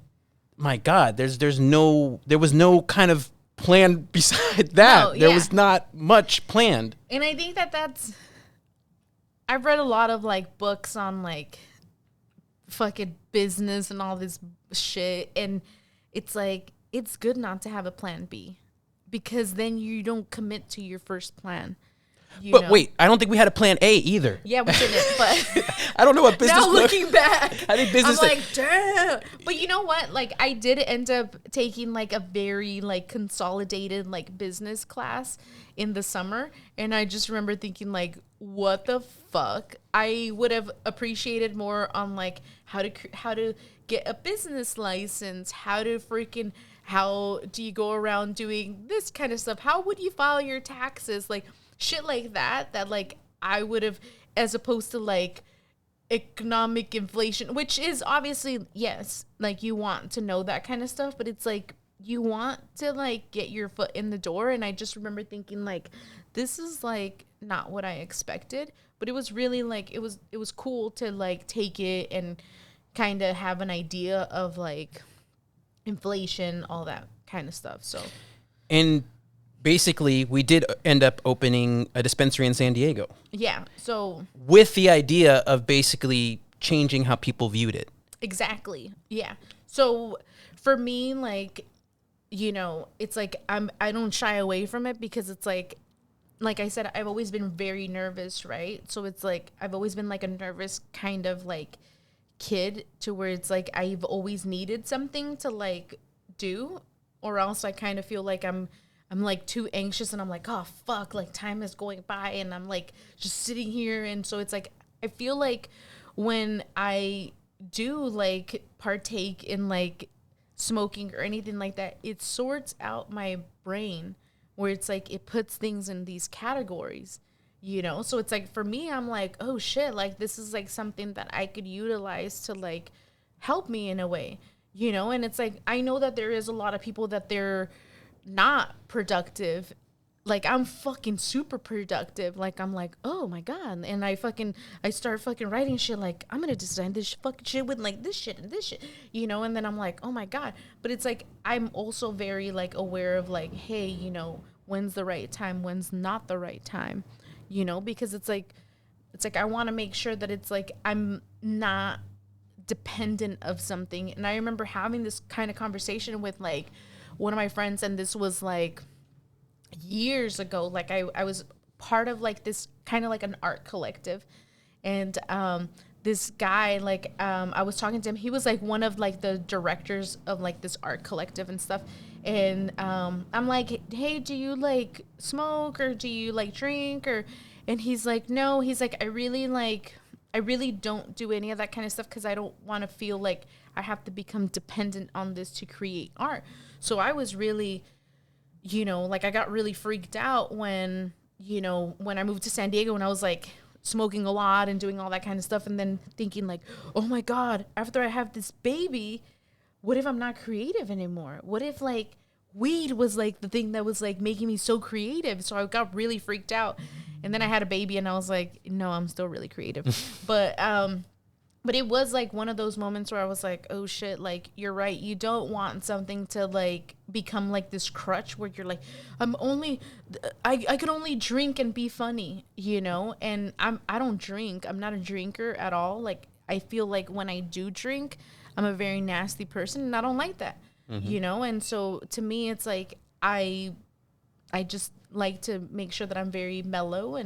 my God, there was no kind of plan beside that. There was not much planned. And I think I've read a lot of, like, books on, like, fucking business and all this shit. And it's like, it's good not to have a plan B, because then you don't commit to your first plan. But wait, I don't think we had a plan A either. Yeah, we didn't, but I don't know what business. Now looking back, I think business. I'm like, damn. But you know what? Like, I did end up taking, like, a very, like, consolidated, like, business class in the summer, and I just remember thinking, like, what the fuck? I would have appreciated more on, like, how to get a business license, how do you go around doing this kind of stuff? How would you file your taxes? Like, shit like that, like, I would have, as opposed to, like, economic inflation, which is obviously, yes, like, you want to know that kind of stuff, but it's like, you want to, like, get your foot in the door. And I just remember thinking, like, this is, like, not what I expected, but it was really, like, it was cool to, like, take it and kind of have an idea of, like, inflation, all that kind of stuff. So, and basically, we did end up opening a dispensary in San Diego. Yeah, so, with the idea of basically changing how people viewed it. Exactly. Yeah. So for me, like, you know, it's like I don't shy away from it, because it's like I said, I've always been very nervous, right? So it's like I've always been, like, a nervous kind of, like, kid, to where it's like I've always needed something to, like, do, or else I kind of feel like I'm like too anxious, and I'm like, oh fuck, like, time is going by and I'm, like, just sitting here. And so it's like, I feel like when I do, like, partake in, like, smoking or anything like that, it sorts out my brain, where it's like, it puts things in these categories, you know? So it's like, for me, I'm like, oh shit, like, this is, like, something that I could utilize to, like, help me in a way, you know? And it's like, I know that there is a lot of people that they're not productive. Like, I'm fucking super productive. Like, I'm like, oh my God. And I start fucking writing shit, like, I'm gonna design this fucking shit with, like, this shit and this shit, you know? And then I'm like, oh my God. But it's like, I'm also very, like, aware of, like, hey, you know, when's the right time, when's not the right time, you know? Because it's like I want to make sure that it's like, I'm not dependent of something. And I remember having this kind of conversation with, like, one of my friends, and this was, like, years ago, like I was part of like this kind of like an art collective, and this guy, like I was talking to him. He was like one of like the directors of like this art collective and stuff. And I'm like, hey, do you like smoke or do you like drink? Or and he's like, no. He's like, I really don't do any of that kind of stuff because I don't want to feel like I have to become dependent on this to create art. So I was really, like I got really freaked out when I moved to San Diego, and I was like smoking a lot and doing all that kind of stuff, and then thinking like, oh my God, after I have this baby, what if I'm not creative anymore? What if like weed was like the thing that was like making me so creative? So I got really freaked out. And then I had a baby, and I was like, no, I'm still really creative. But it was like one of those moments where I was like, oh shit, like you're right. You don't want something to like become like this crutch where you're like, I can only drink and be funny, and I don't drink. I'm not a drinker at all. Like I feel like when I do drink, I'm a very nasty person, and I don't like that, and so to me, it's like, I just like to make sure that I'm very mellow.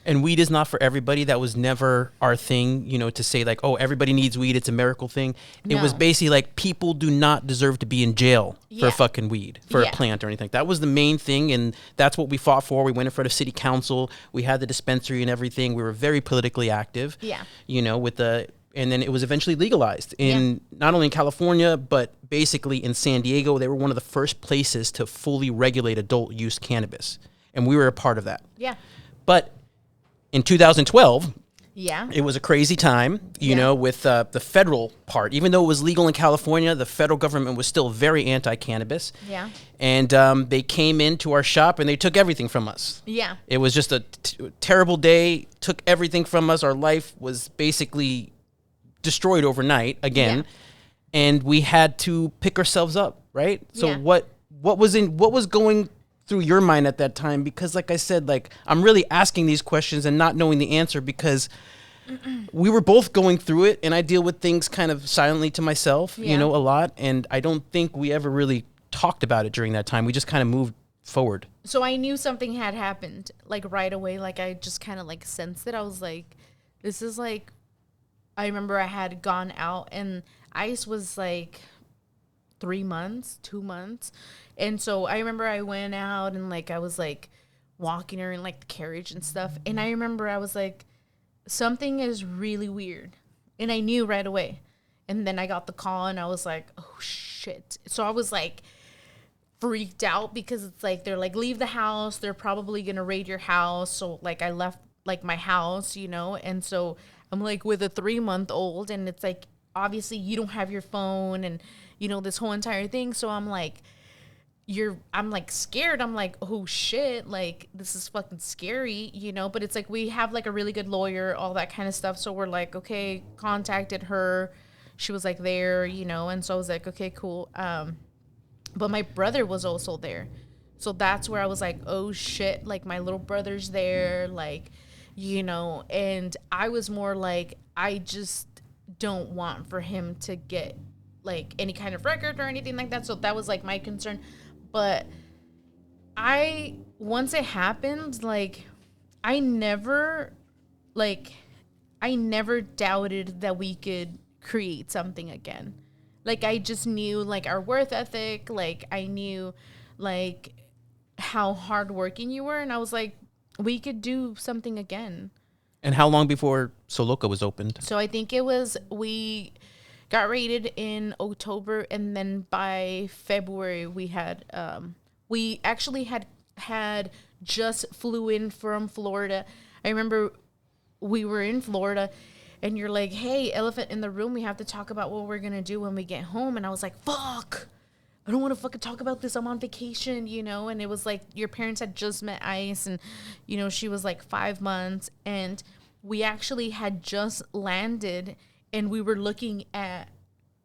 And weed is not for everybody. That was never our thing, to say like, oh, everybody needs weed. It's a miracle thing. No. It was basically like, people do not deserve to be in jail for fucking weed, for a plant or anything. That was the main thing. And that's what we fought for. We went in front of city council. We had the dispensary and everything. We were very politically active, and then it was eventually legalized in not only in California, but basically in San Diego. They were one of the first places to fully regulate adult use cannabis. And we were a part of that. Yeah. But in 2012, it was a crazy time, with the federal part. Even though it was legal in California, the federal government was still very anti-cannabis. Yeah. And they came into our shop and they took everything from us. Yeah. It was just a terrible day, took everything from us. Our life was basically destroyed overnight again. Yeah. And we had to pick ourselves up, right? So what was going through your mind at that time? Because like I said, like I'm really asking these questions and not knowing the answer because we were both going through it, and I deal with things kind of silently to myself, a lot. And I don't think we ever really talked about it during that time. We just kind of moved forward. So I knew something had happened like right away. Like I just kind of like sensed it. I was like, this is like, I remember I had gone out and ice was like 2 months. And so I remember I went out and like I was like walking her in like the carriage and stuff. And I remember I was like, something is really weird. And I knew right away. And then I got the call and I was like, oh shit. So I was like freaked out because it's like, they're like, leave the house. They're probably going to raid your house. So like I left like my house, and so I'm like with a 3-month-old, and it's like, obviously you don't have your phone and, this whole entire thing. So I'm like, I'm like scared. I'm like, oh shit, like this is fucking scary, but it's like, we have like a really good lawyer, all that kind of stuff. So we're like, okay, contacted her. She was like there, and so I was like, okay, cool. But my brother was also there. So that's where I was like, oh shit, like my little brother's there, like, and I was more like, I just don't want for him to get like any kind of record or anything like that. So that was like my concern. But once it happened, like I never doubted that we could create something again. Like I just knew like our work ethic, like I knew like how hardworking you were, and I was like, we could do something again. And how long before Sew Loka was opened? So I think we got raided in October, and then by February we actually had just flew in from Florida. I remember we were in Florida, and you're like, hey, elephant in the room, we have to talk about what we're gonna do when we get home. And I was like, fuck, I don't want to fucking talk about this. I'm on vacation, and it was like your parents had just met Ice, and, she was like 5 months, and we actually had just landed, and we were looking at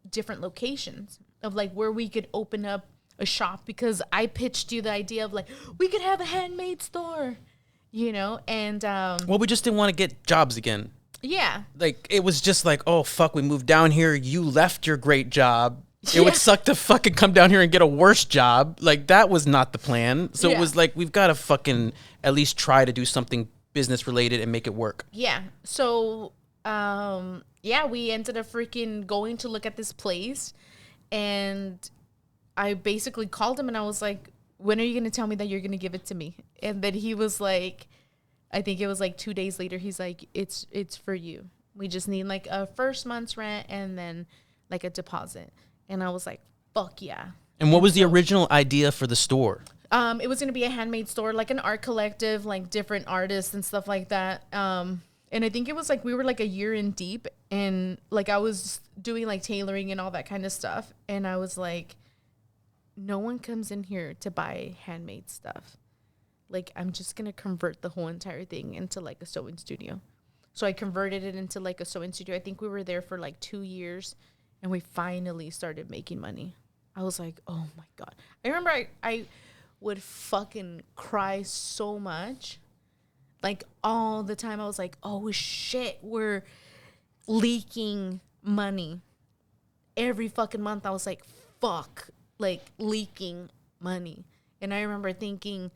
different locations of like where we could open up a shop, because I pitched you the idea of like, we could have a handmade store, and well, we just didn't want to get jobs again. Yeah. Like, it was just like, oh, fuck, we moved down here. You left your great job. It would suck to fucking come down here and get a worse job. Like, that was not the plan. So it was like, we've got to fucking at least try to do something business related and make it work. Yeah. So, we ended up freaking going to look at this place, and I basically called him and I was like, when are you going to tell me that you're going to give it to me? And then he was like, I think it was like 2 days later, he's like, it's for you. We just need like a first month's rent and then like a deposit. And I was like, fuck yeah. And what was the original idea for the store? It was going to be a handmade store, like an art collective, like different artists and stuff like that. And I think it was like we were like a year in deep, and like I was doing like tailoring and all that kind of stuff. And I was like, no one comes in here to buy handmade stuff. Like, I'm just going to convert the whole entire thing into like a sewing studio. So I converted it into like a sewing studio. I think we were there for like 2 years, and we finally started making money. I was like, oh my God. I remember I would fucking cry so much. Like, all the time I was like, oh shit, we're leaking money. Every fucking month I was like, fuck, like leaking money. And I remember thinking,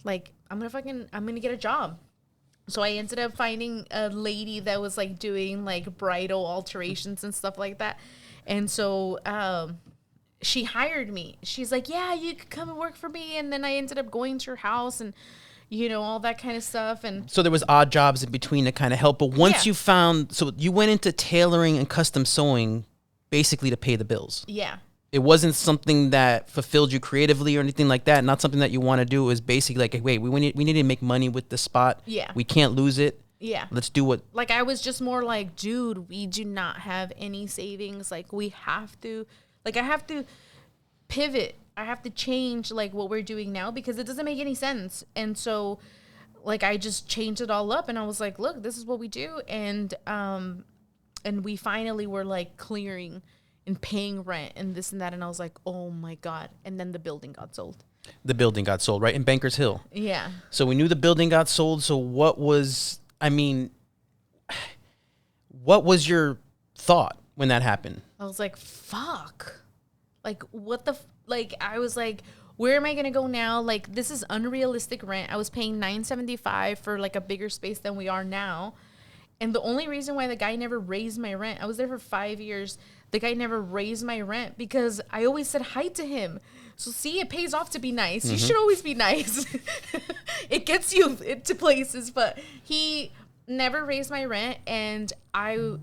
like, I'm gonna get a job. So I ended up finding a lady that was like doing like bridal alterations and stuff like that. And so she hired me. She's like, yeah, you could come and work for me. And then I ended up going to her house and, you know, all that kind of stuff. And so there was odd jobs in between to kind of help. But once you found, so you went into tailoring and custom sewing basically to pay the bills. Yeah. It wasn't something that fulfilled you creatively or anything like that. Not something that you want to do. It was basically like, hey, wait, we need to make money with this spot. Yeah. We can't lose it. Yeah. Let's do what. Like, I was just more like, dude, we do not have any savings. Like, we have to, like, I have to pivot. I have to change like what we're doing now because it doesn't make any sense. And so, like, I just changed it all up and I was like, look, this is what we do. And we finally were like clearing and paying rent and this and that. And I was like, oh my God. And then the building got sold. The building got sold, right? In Bankers Hill. Yeah. So we knew the building got sold. So what was your thought when that happened? I was like, fuck. Like, what the, like, I was like, where am I going to go now? Like, this is unrealistic rent. I was paying $975 for like a bigger space than we are now. And the only reason why the guy never raised my rent, I was there for 5 years. The guy never raised my rent because I always said hi to him. So see, it pays off to be nice. Mm-hmm. You should always be nice. It gets you to places, but he never raised my rent. And I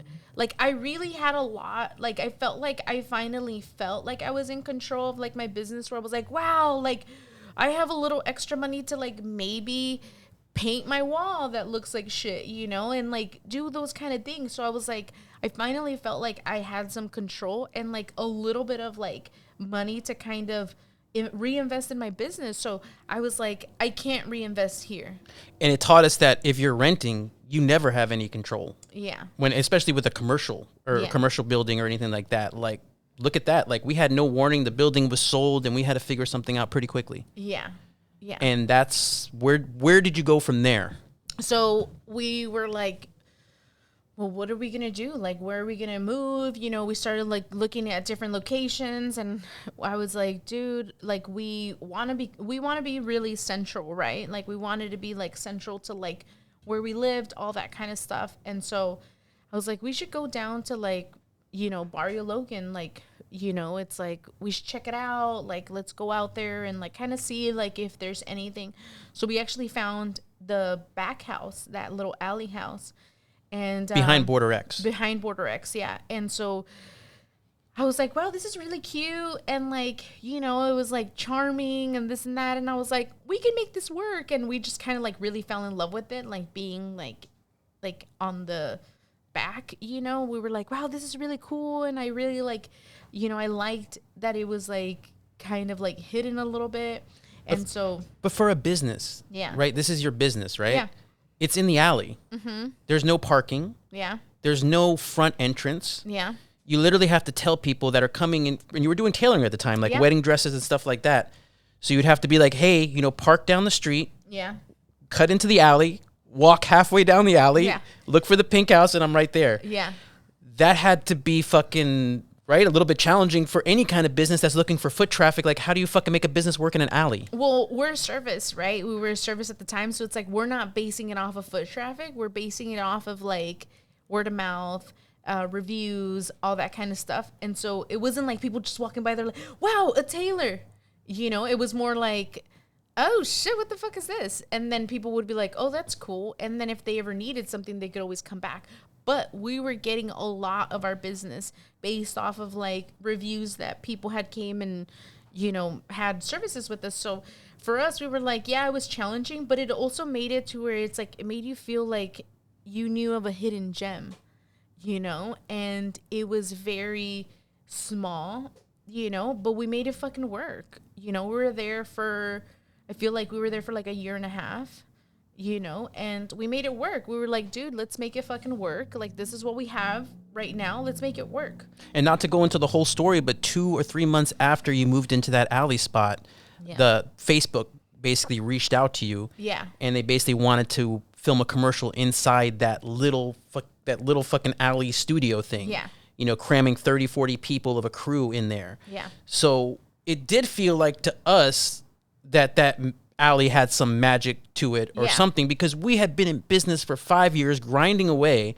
really had a lot. Like, I felt like I finally felt like I was in control of like my business, where I was like, wow, like I have a little extra money to like maybe paint my wall that looks like shit, you know, and like do those kind of things. So I was like, I finally felt like I had some control and like a little bit of like money to kind of reinvest in my business. So I was like, I can't reinvest here. And it taught us that if you're renting, you never have any control. Yeah. When, especially with a commercial or a commercial building or anything like that. Like, look at that. Like, we had no warning. The building was sold and we had to figure something out pretty quickly. Yeah. Yeah. And that's where did you go from there? So we were like, well, what are we going to do? Like, where are we going to move? You know, we started like looking at different locations, and I was like, dude, like we want to be really central, right? Like, we wanted to be like central to like where we lived, all that kind of stuff. And so I was like, we should go down to like, you know, Barrio Logan, like, you know, it's like, we should check it out. Like, let's go out there and like kind of see like if there's anything. So we actually found the back house, that little alley house. And behind Border X. Behind Border X, yeah. And so I was like, wow, this is really cute. And like, you know, it was like charming and this and that. And I was like, we can make this work. And we just kind of like really fell in love with it. Like being like on the back, you know, we were like, wow, this is really cool. And I really like, you know, I liked that it was like kind of like hidden a little bit. And but for a business, yeah, right? This is your business, right? Yeah. It's in the alley. Mm-hmm. There's no parking. Yeah. There's no front entrance. Yeah. You literally have to tell people that are coming in, and you were doing tailoring at the time, like wedding dresses and stuff like that. So you'd have to be like, hey, you know, park down the street. Yeah. Cut into the alley, walk halfway down the alley, look for the pink house, and I'm right there. Yeah. That had to be fucking right? A little bit challenging for any kind of business that's looking for foot traffic. Like, how do you fucking make a business work in an alley? Well, we're a service, right? We were a service at the time. So it's like, we're not basing it off of foot traffic. We're basing it off of like word of mouth, reviews, all that kind of stuff. And so it wasn't like people just walking by, they're like, wow, a tailor. You know, it was more like, oh shit, what the fuck is this? And then people would be like, oh, that's cool. And then if they ever needed something, they could always come back. But we were getting a lot of our business based off of like reviews that people had came and, you know, had services with us. So for us, we were like, yeah, it was challenging, but it also made it to where it's like, it made you feel like you knew of a hidden gem, you know, and it was very small, you know, but we made it fucking work. You know, we were there for, I feel like we were there for like a year and a half. You know, and we made it work. We were like, dude, let's make it fucking work. Like, this is what we have right now. Let's make it work. And not to go into the whole story, but 2 or 3 months after you moved into that alley spot, the Facebook basically reached out to you. Yeah. And they basically wanted to film a commercial inside that little fucking alley studio thing. Yeah. You know, cramming 30, 40 people of a crew in there. Yeah. So it did feel like to us that alley had some magic to it or something, because we had been in business for 5 years, grinding away,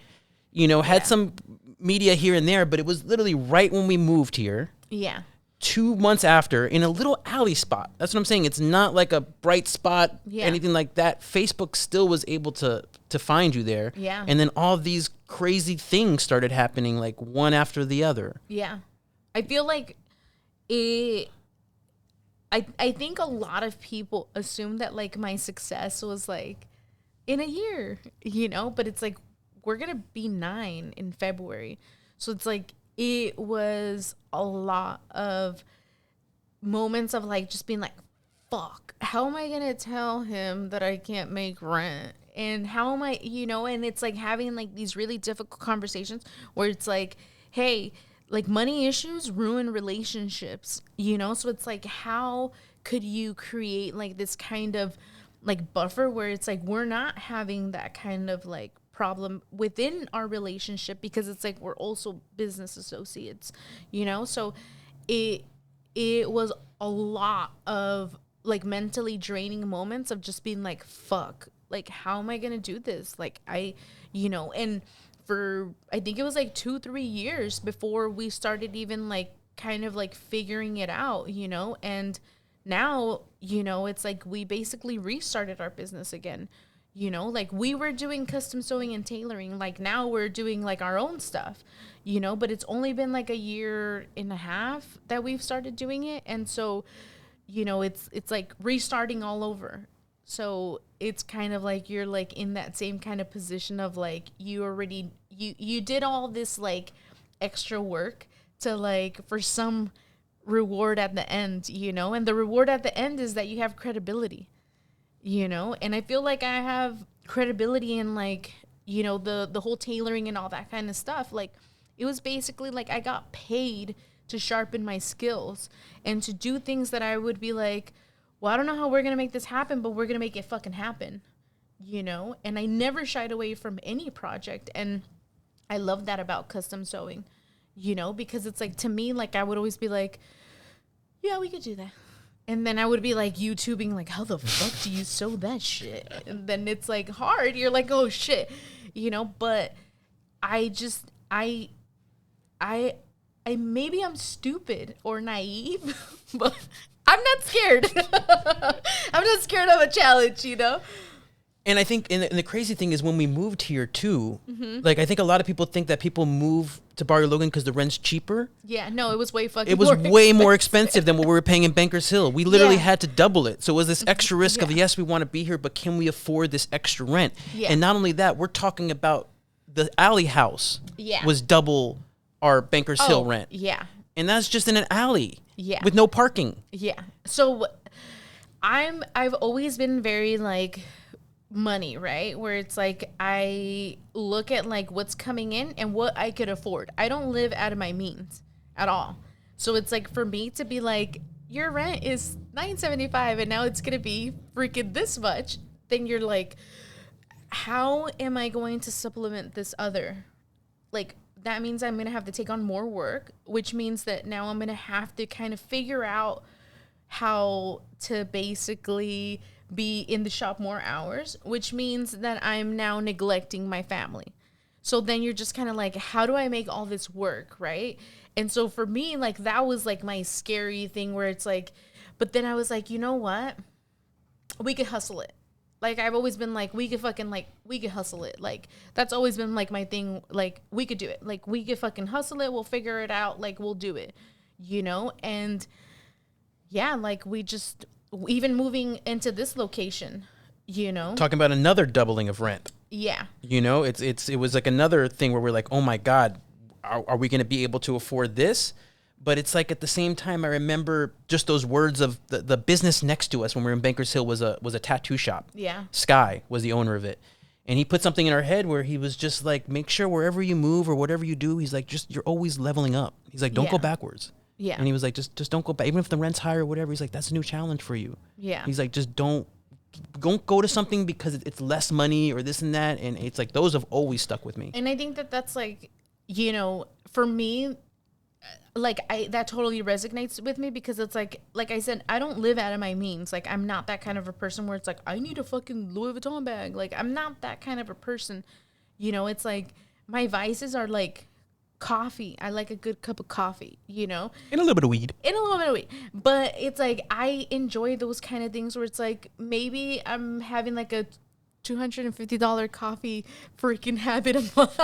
you know, had some media here and there, but it was literally right when we moved here. Yeah. 2 months after, in a little alley spot. That's what I'm saying. It's not like a bright spot, anything like that. Facebook still was able to find you there. Yeah. And then all of these crazy things started happening, like one after the other. Yeah. I feel like I think a lot of people assume that like my success was like in a year, you know, but it's like, we're going to be 9 in February. So it's like, it was a lot of moments of like, just being like, fuck, how am I going to tell him that I can't make rent? And how am I, you know, and it's like having like these really difficult conversations where it's like, hey, like money issues ruin relationships, you know? So it's like, how could you create like this kind of like buffer where it's like, we're not having that kind of like problem within our relationship, because it's like, we're also business associates, you know? So it was a lot of like mentally draining moments of just being like, fuck, like, how am I going to do this? Like you know, and for, I think it was like 2-3 years before we started even like kind of like figuring it out, you know? And now, you know, it's like we basically restarted our business again, you know? Like, we were doing custom sewing and tailoring. Like, now we're doing like our own stuff, you know? But it's only been like a year and a half that we've started doing it. And so, you know, it's like restarting all over. So it's kind of like you're like in that same kind of position of like, you already, you did all this like extra work to like, for some reward at the end, you know? And the reward at the end is that you have credibility, you know? And I feel like I have credibility in like, you know, the whole tailoring and all that kind of stuff. Like, it was basically like I got paid to sharpen my skills and to do things that I would be like, well, I don't know how we're going to make this happen, but we're going to make it fucking happen, you know? And I never shied away from any project. And I love that about custom sewing, you know, because it's like, to me, like, I would always be like, yeah, we could do that. And then I would be like YouTubing, like, how the fuck do you sew that shit? And then it's like hard. You're like, oh shit, you know, but I maybe I'm stupid or naive, but I'm not scared. I'm not scared of a challenge, you know? And I think, and the crazy thing is when we moved here too, like, I think a lot of people think that people move to Barrio Logan because the rent's cheaper. Yeah, no, it was way fucking It was way more expensive than what we were paying in Bankers Hill. We literally had to double it. So it was this extra risk of, yes, we want to be here, but can we afford this extra rent? Yeah. And not only that, we're talking about the alley house was double our Bankers Hill rent. Yeah. And that's just in an alley. Yeah. With no parking. Yeah. So I've always been very like money, right? Where it's like, I look at like what's coming in and what I could afford. I don't live out of my means at all. So it's like, for me to be like, your rent is $9.75 and now it's going to be freaking this much, then you're like, how am I going to supplement this other, like, that means I'm going to have to take on more work, which means that now I'm going to have to kind of figure out how to basically be in the shop more hours, which means that I'm now neglecting my family. So then you're just kind of like, how do I make all this work, right? And so for me, like, that was like my scary thing where it's like, but then I was like, you know what? We could hustle it. Like, I've always been like, we could hustle it. Like, that's always been like my thing. Like, we could do it. Like, we could fucking hustle it. We'll figure it out. Like, we'll do it, you know? And yeah, like, we just, even moving into this location, you know? Talking about another doubling of rent. Yeah. You know, it was like another thing where we're like, oh my God, are we going to be able to afford this? But it's like at the same time, I remember just those words of the business next to us when we were in Bankers Hill was a tattoo shop. Yeah. Sky was the owner of it. And he put something in our head where he was just like, make sure wherever you move or whatever you do, he's like, you're always leveling up. He's like, don't go backwards. Yeah. And he was like, just don't go back. Even if the rent's higher or whatever, he's like, that's a new challenge for you. Yeah. He's like, just don't go to something because it's less money or this and that. And it's like, those have always stuck with me. And I think that's like, you know, for me, like, that totally resonates with me because it's like I said, I don't live out of my means. Like, I'm not that kind of a person where it's like, I need a fucking Louis Vuitton bag. Like, I'm not that kind of a person. You know, it's like my vices are like coffee. I like a good cup of coffee, you know? And a little bit of weed. But it's like, I enjoy those kind of things where it's like, maybe I'm having like a $250 coffee freaking habit a month.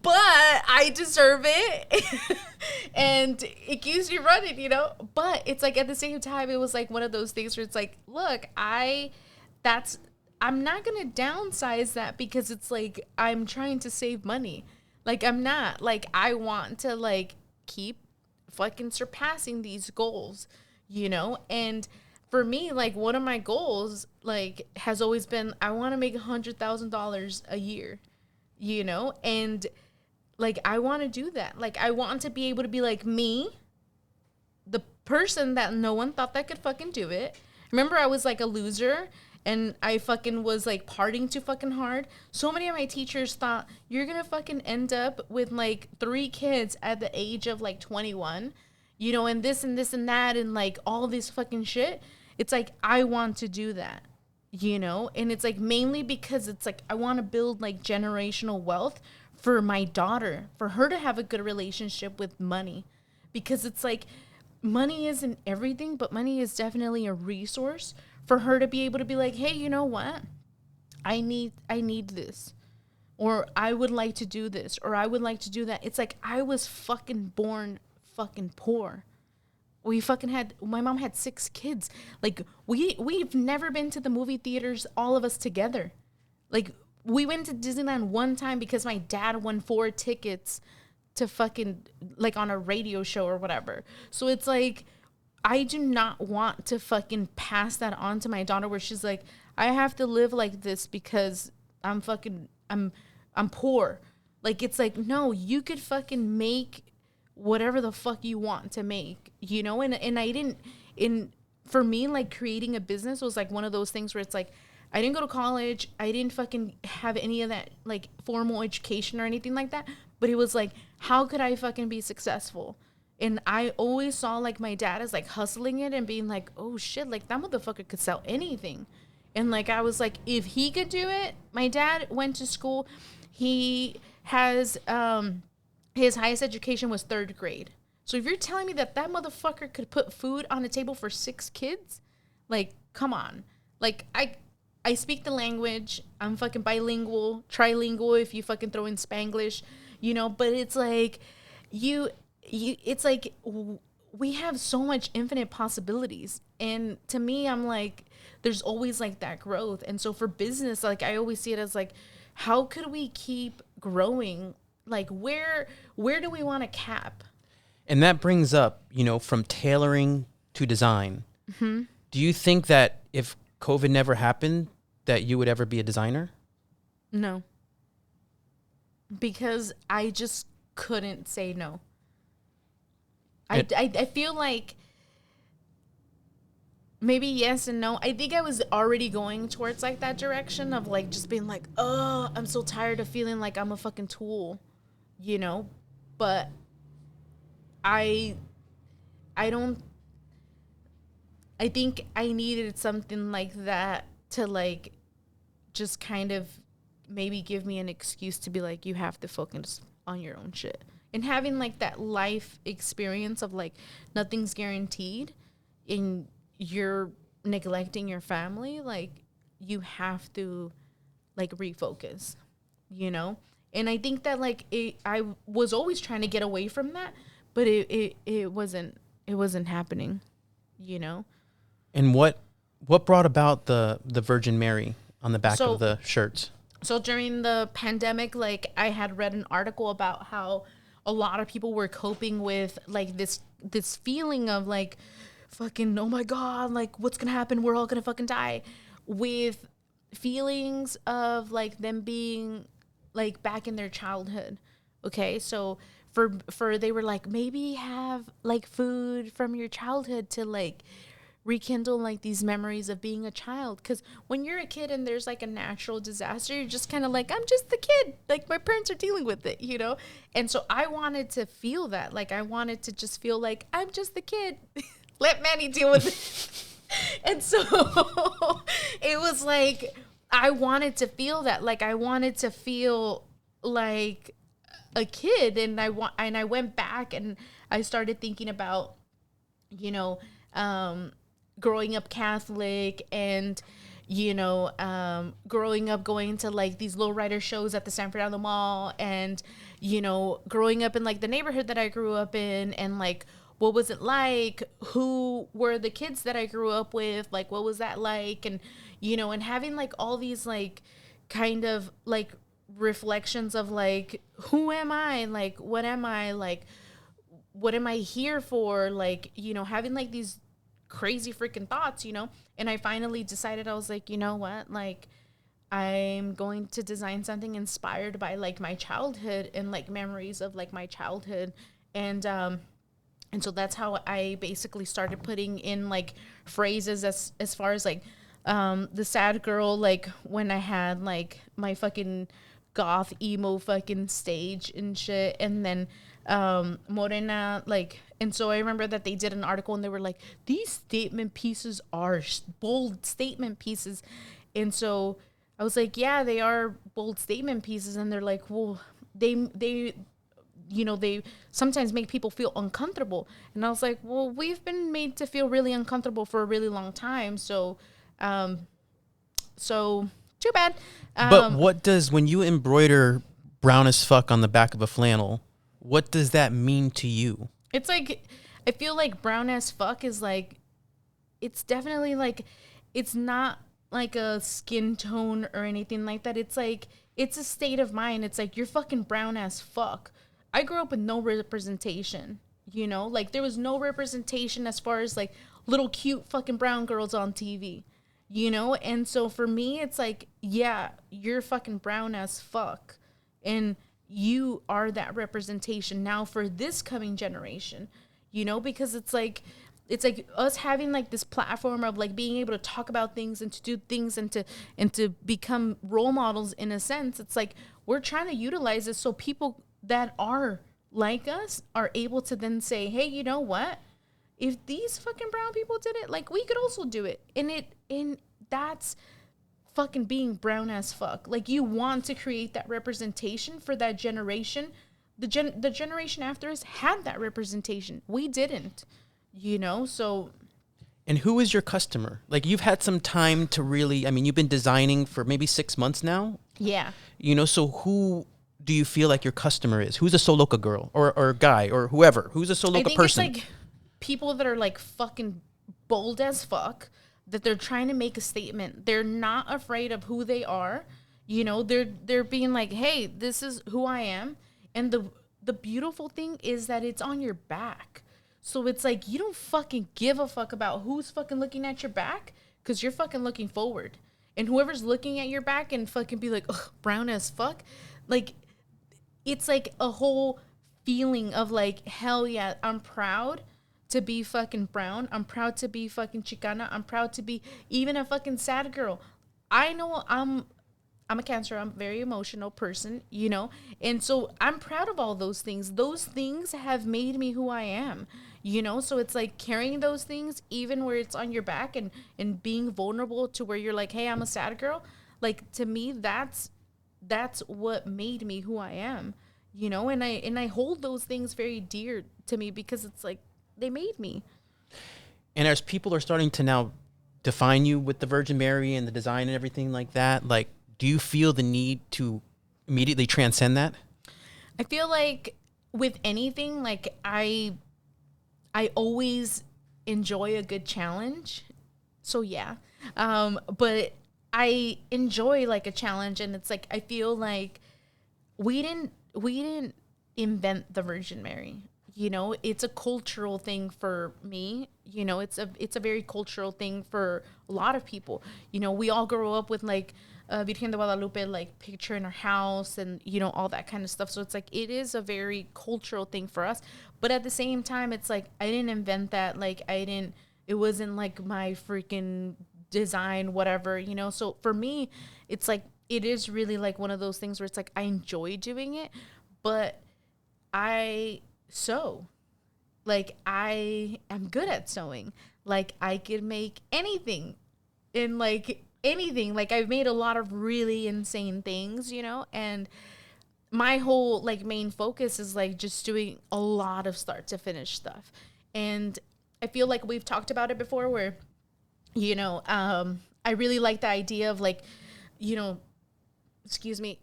But I deserve it. And it keeps me running, you know? But it's like, at the same time, it was like one of those things where it's like, look, I'm not going to downsize that because it's like, I'm trying to save money. Like, I'm not. Like, I want to, like, keep fucking surpassing these goals, you know? And for me, like, one of my goals, like, has always been, I want to make $100,000 a year, you know? And, like, I want to do that. Like, I want to be able to be like me, the person that no one thought that could fucking do it. Remember, I was, like, a loser, and I fucking was, like, partying too fucking hard. So many of my teachers thought, you're going to fucking end up with, like, 3 kids at the age of, like, 21, you know, and this and this and that and, like, all this fucking shit. It's like, I want to do that, you know? And it's, like, mainly because it's, like, I want to build, like, generational wealth for my daughter, for her to have a good relationship with money. Because it's, like, money isn't everything, but money is definitely a resource for her to be able to be like, hey, you know what? I need this. Or I would like to do this. Or I would like to do that. It's like, I was fucking born fucking poor. My mom had 6 kids. Like, we've never been to the movie theaters, all of us together. Like, we went to Disneyland one time because my dad won 4 tickets to fucking, like, on a radio show or whatever. So it's like, I do not want to fucking pass that on to my daughter where she's like, I have to live like this because I'm poor. Like, it's like, no, you could fucking make whatever the fuck you want to make, you know? And for me, like, creating a business was like one of those things where it's like, I didn't go to college. I didn't fucking have any of that, like, formal education or anything like that. But it was like, how could I fucking be successful? And I always saw, like, my dad as, like, hustling it and being like, oh, shit, like, that motherfucker could sell anything. And, like, I was like, if he could do it. My dad went to school. He has, his highest education was 3rd grade. So if you're telling me that motherfucker could put food on the table for 6 kids, like, come on. Like, I speak the language. I'm fucking bilingual, trilingual if you fucking throw in Spanglish, you know, but it's like, it's like we have so much infinite possibilities. And to me, I'm like, there's always, like, that growth. And so for business, like, I always see it as like, how could we keep growing? Like, where do we want to cap? And that brings up, you know, from tailoring to design. Mm-hmm. Do you think that if COVID never happened, that you would ever be a designer? No. Because I just couldn't say no. I feel like maybe yes and no. I think I was already going towards, like, that direction of, like, just being like, oh, I'm so tired of feeling like I'm a fucking tool. you know, but I don't, I think I needed something like that to like just kind of maybe give me an excuse to be like, you have to focus on your own shit. And having like that life experience of like nothing's guaranteed and you're neglecting your family, like you have to like refocus, you know? And I think that like I was always trying to get away from that, but it wasn't happening, you know? And what brought about the Virgin Mary on the back of the shirts? So during the pandemic, like I had read an article about how a lot of people were coping with like this feeling of like fucking, oh my God, like what's gonna happen? We're all gonna fucking die, with feelings of like them being like back in their childhood. Okay. So for they were like, maybe have like food from your childhood to like rekindle like these memories of being a child, because when you're a kid and there's like a natural disaster, you're just kind of like, I'm just the kid, like my parents are dealing with it, you know? And so I wanted to feel that, like I wanted to just feel like I'm just the kid. Let Manny deal with it. And so it was like I wanted to feel that, like I wanted to feel like a kid. And I went back and I started thinking about, you know, growing up Catholic and, you know, growing up going to like these lowrider shows at the San Fernando Mall, and, you know, growing up in like the neighborhood that I grew up in, and like, what was it like? Who were the kids that I grew up with? Like, what was that like? And, you know, and having like all these like kind of like reflections of like, who am I? Like, what am I? Like, what am I here for? Like, you know, having like these crazy freaking thoughts, you know? And I finally decided, I was like, you know what? Like, I'm going to design something inspired by like my childhood and like memories of like my childhood. And so that's how I basically started putting in like phrases as far as like the sad girl, like when I had like my fucking goth emo fucking stage and shit. And then Morena, like, and so I remember that they did an article and they were like, these statement pieces are bold statement pieces. And so I was like, yeah, they are bold statement pieces. And they're like, well, they you know, they sometimes make people feel uncomfortable. And I was like, well, we've been made to feel really uncomfortable for a really long time. So too bad. But what does, when you embroider brown as fuck on the back of a flannel, what does that mean to you? It's like, I feel like brown as fuck is like, it's definitely like, it's not like a skin tone or anything like that. It's like, it's a state of mind. It's like, you're fucking brown as fuck. I grew up with no representation, you know? Like, there was no representation as far as like little cute fucking brown girls on TV, you know? And so for me, it's like, yeah, you're fucking brown as fuck. And you are that representation now for this coming generation, you know? Because it's like us having like this platform of like being able to talk about things and to do things and to become role models in a sense. It's like we're trying to utilize this so people that are like us are able to then say, hey, you know what? If these fucking brown people did it, like we could also do it. And that's fucking being brown as fuck. Like, you want to create that representation for that generation. The generation after us had that representation. We didn't, you know? So. And who is your customer? Like, you've had some time to really, I mean, you've been designing for maybe 6 months now. Yeah. You know, so who do you feel like your customer is? Who's a Sew Loka girl or guy or whoever? Who's a Sew Loka person? It's like people that are like fucking bold as fuck, that they're trying to make a statement. They're not afraid of who they are. You know, they're being like, hey, this is who I am. And the beautiful thing is that it's on your back. So it's like, you don't fucking give a fuck about who's fucking looking at your back, because you're fucking looking forward. And whoever's looking at your back and fucking be like, ugh, brown as fuck. Like, it's like a whole feeling of like, hell yeah, I'm proud to be fucking brown. I'm proud to be fucking Chicana. I'm proud to be even a fucking sad girl. I know I'm I'm a Cancer. I'm a very emotional person, you know? And so I'm proud of all those things. Those things have made me who I am, you know? So it's like carrying those things, even where it's on your back and being vulnerable to where you're like, hey, I'm a sad girl. Like, to me, that's what made me who I am, you know? And I hold those things very dear to me because it's like, they made me. And as people are starting to now define you with the Virgin Mary and the design and everything like that, like, do you feel the need to immediately transcend that? I feel like with anything, like I always enjoy a good challenge. So yeah. But I enjoy like a challenge, and it's like I feel like we didn't invent the Virgin Mary. You know, it's a cultural thing for me. You know, it's a very cultural thing for a lot of people. You know, we all grow up with like Virgen de Guadalupe like picture in our house, and you know, all that kind of stuff. So it's like it is a very cultural thing for us. But at the same time, it's like I didn't invent that. Like it wasn't like my freaking design, whatever, you know. So for me, it's like it is really like one of those things where it's like I enjoy doing it, but I sew. Like I am good at sewing. Like I could make anything, and like anything. Like I've made a lot of really insane things, you know, and my whole like main focus is like just doing a lot of start to finish stuff. And I feel like we've talked about it before where, you know, I really like the idea of like, you know,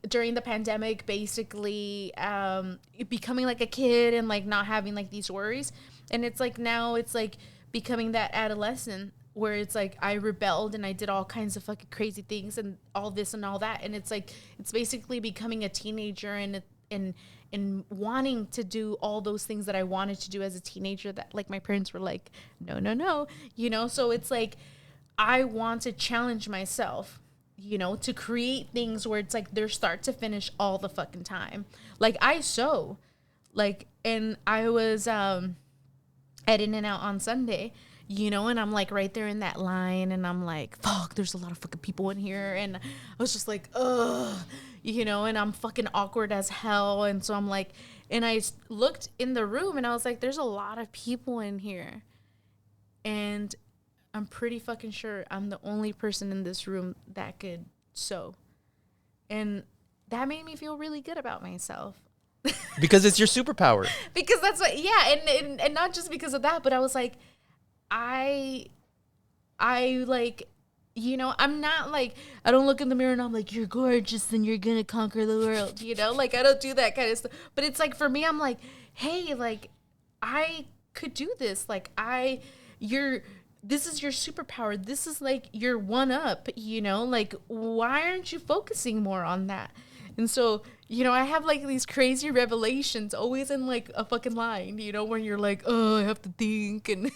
during the pandemic, basically becoming like a kid and like not having like these worries. And it's like now it's like becoming that adolescent where it's like I rebelled and I did all kinds of fucking crazy things and all this and all that. And it's like it's basically becoming a teenager and wanting to do all those things that I wanted to do as a teenager that like my parents were like, no, you know. So it's like I want to challenge myself, you know, to create things where it's like they're start to finish all the fucking time. Like I sew, like, and I was at In-N-Out on Sunday, you know, and I'm like right there in that line, and I'm like, fuck, there's a lot of fucking people in here, and I was just like, ugh, you know, and I'm fucking awkward as hell, and so I'm like, and I looked in the room, and I was like, there's a lot of people in here, and I'm pretty fucking sure I'm the only person in this room that could sew. And that made me feel really good about myself. Because it's your superpower. Because that's what, yeah. And not just because of that, but I was like, I like, you know, I'm not like, I don't look in the mirror and I'm like, you're gorgeous and you're going to conquer the world. You know, like I don't do that kind of stuff. But it's like, for me, I'm like, hey, like I could do this. Like this is your superpower. This is like your one up, you know, like, why aren't you focusing more on that? And so, you know, I have like these crazy revelations always in like a fucking line, you know, when you're like, oh, I have to think. And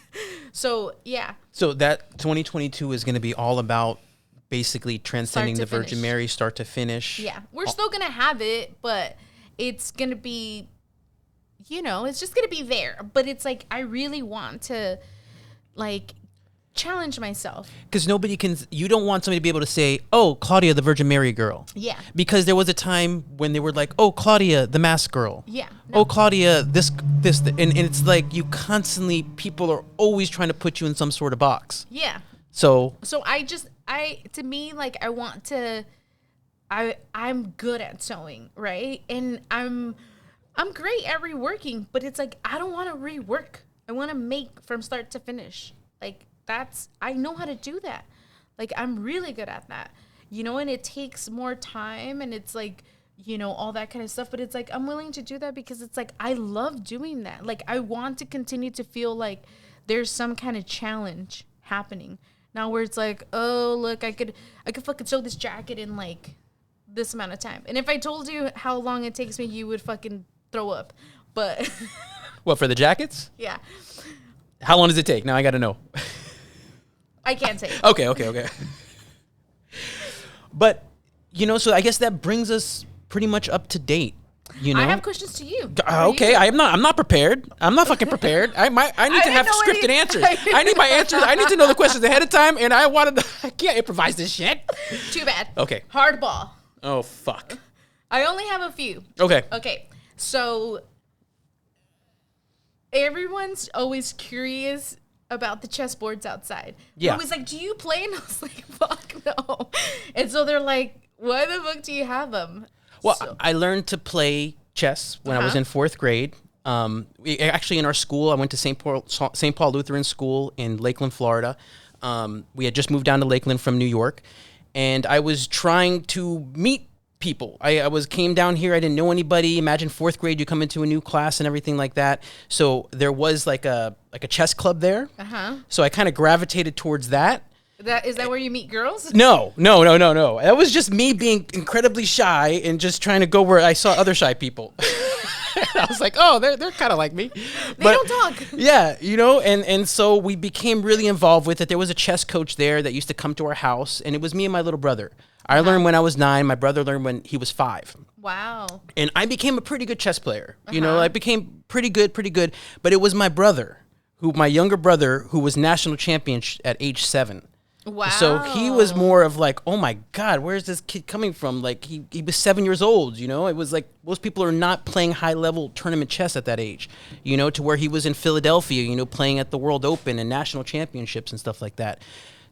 so, yeah. So that 2022 is going to be all about basically transcending the Virgin Mary, start to finish. Yeah. We're still going to have it, but it's going to be, you know, it's just going to be there. But it's like, I really want to like challenge myself, because you don't want somebody to be able to say, oh, Claudia the Virgin Mary girl. Yeah, because there was a time when they were like, oh, Claudia the mask girl. Yeah, no. Oh, Claudia this and it's like you constantly, people are always trying to put you in some sort of box. Yeah. So to me, like, I want to, I'm good at sewing, right? And I'm great at reworking, but it's like I don't want to rework. I want to make from start to finish. Like, I know how to do that. Like, I'm really good at that, you know, and it takes more time, and it's like, you know, all that kind of stuff. But it's like, I'm willing to do that because it's like, I love doing that. Like, I want to continue to feel like there's some kind of challenge happening now where it's like, oh, look, I could fucking sew this jacket in like this amount of time. And if I told you how long it takes me, you would fucking throw up. But what, for the jackets? Yeah. How long does it take? Now I got to know. I can't say. Okay. But, you know, so I guess that brings us pretty much up to date. You know, I have questions to you. Okay, I'm not prepared. I'm not fucking prepared. I need to have scripted answers. I need my answers. I need to know the questions ahead of time, and I can't improvise this shit. Too bad. Okay. Hardball. Oh, fuck. I only have a few. Okay. So everyone's always curious about the chessboards outside. Yeah. They're always like, do you play? And I was like, fuck no. And so they're like, why the fuck do you have them? Well, I learned to play chess when I was in 4th grade. Actually, in our school, I went to St. Paul Lutheran School in Lakeland, Florida. We had just moved down to Lakeland from New York, and I was trying to meet people. I came down here. I didn't know anybody. Imagine 4th grade, you come into a new class and everything like that. So there was like a chess club there. So I kind of gravitated towards that. Is that where you meet girls? No. That was just me being incredibly shy and just trying to go where I saw other shy people. I was like, oh, they're kind of like me. They don't talk. Yeah, and so we became really involved with it. There was a chess coach there that used to come to our house, and it was me and my little brother. I learned when I was 9. My brother learned when he was 5. Wow. And I became a pretty good chess player. I became pretty good. But it was my brother, my younger brother, who was national champion at age 7. Wow. So he was more of like, oh my God, where's this kid coming from? Like he was 7 years old, It was like most people are not playing high level tournament chess at that age, to where he was in Philadelphia, playing at the World Open and national championships and stuff like that.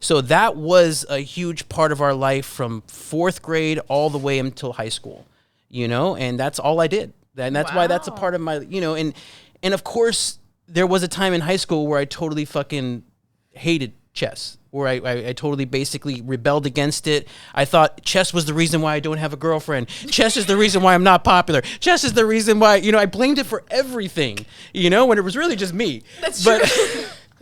So that was a huge part of our life from 4th grade all the way until high school, and that's all I did. And that's why that's a part of my, and of course there was a time in high school where I totally fucking hated chess, where I totally basically rebelled against it. I thought chess was the reason why I don't have a girlfriend. Chess is the reason why I'm not popular. Chess is the reason why, I blamed it for everything, when it was really just me. That's true.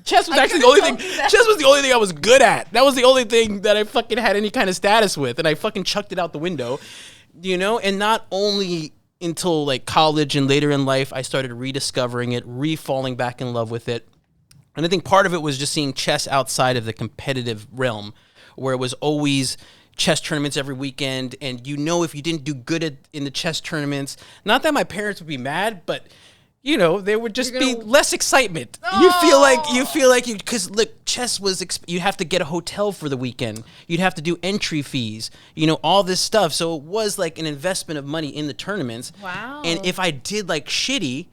Chess was actually the only thing. Chess was the only thing I was good at. That was the only thing that I fucking had any kind of status with, and I fucking chucked it out the window, And not only until like college and later in life, I started rediscovering it, falling back in love with it. And I think part of it was just seeing chess outside of the competitive realm, where it was always chess tournaments every weekend. And if you didn't do good in the chess tournaments, not that my parents would be mad, but there would just be less excitement. Oh. You feel like because look, chess was you have to get a hotel for the weekend. You'd have to do entry fees. All this stuff. So it was like an investment of money in the tournaments. Wow. And if I did like shitty,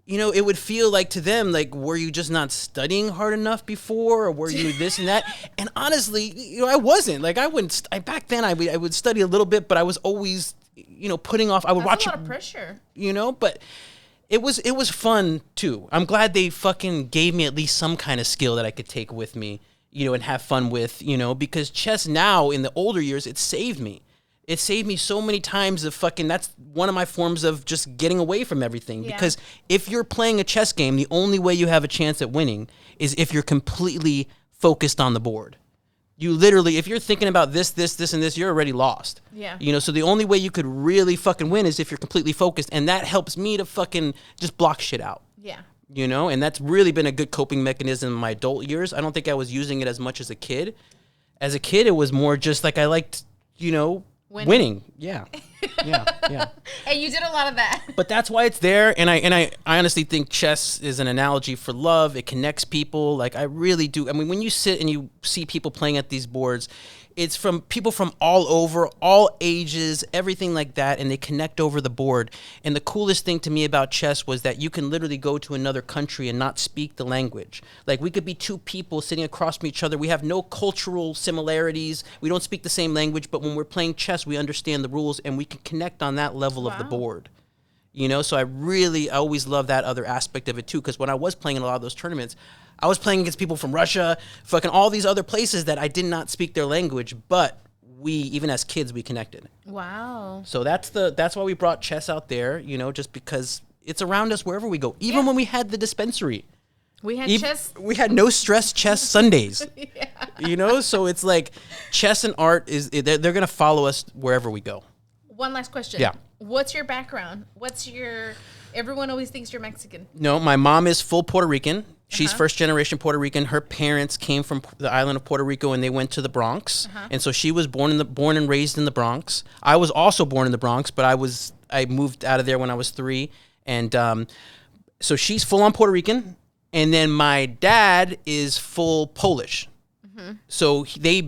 it would feel like to them, like, were you just not studying hard enough before, or were you this and that? And honestly, I wasn't. Like, back then I would study a little bit, but I was always, putting off. I would watch. That's a lot of pressure. But it was fun too. I'm glad they fucking gave me at least some kind of skill that I could take with me, and have fun with, because chess now in the older years, it saved me. It saved me so many times of that's one of my forms of just getting away from everything. Yeah. Because if you're playing a chess game, the only way you have a chance at winning is if you're completely focused on the board. You literally, if you're thinking about this, and this, you're already lost. Yeah. So the only way you could really fucking win is if you're completely focused. And that helps me to fucking just block shit out. Yeah. And that's really been a good coping mechanism in my adult years. I don't think I was using it as much as a kid. As a kid, it was more just like I liked, winning. Yeah. And you did a lot of that. But that's why it's there. And I honestly think chess is an analogy for love. It connects people. Like, I really do. I mean, when you sit and you see people playing at these boards, it's from people from all over, all ages, everything like that, and they connect over the board. And the coolest thing to me about chess was that you can literally go to another country and not speak the language. Like, we could be two people sitting across from each other. We have no cultural similarities. We don't speak the same language, but when we're playing chess, we understand the rules, and we can connect on that level of the board. So I always love that other aspect of it too, because when I was playing in a lot of those tournaments, I was playing against people from Russia, fucking all these other places that I did not speak their language, but even as kids, we connected. Wow. So that's why we brought chess out there, just because it's around us wherever we go. Even when we had the dispensary. We had chess. We had no stress chess Sundays. Yeah. So it's like chess and art they're going to follow us wherever we go. One last question. Yeah. What's your background? Everyone always thinks you're Mexican. No, my mom is full Puerto Rican. She's first generation Puerto Rican. Her parents came from the island of Puerto Rico and they went to the Bronx. And so she was born and raised in the Bronx. I was also born in the Bronx, but I moved out of there when I was 3. And so she's full on Puerto Rican. And then my dad is full Polish. So he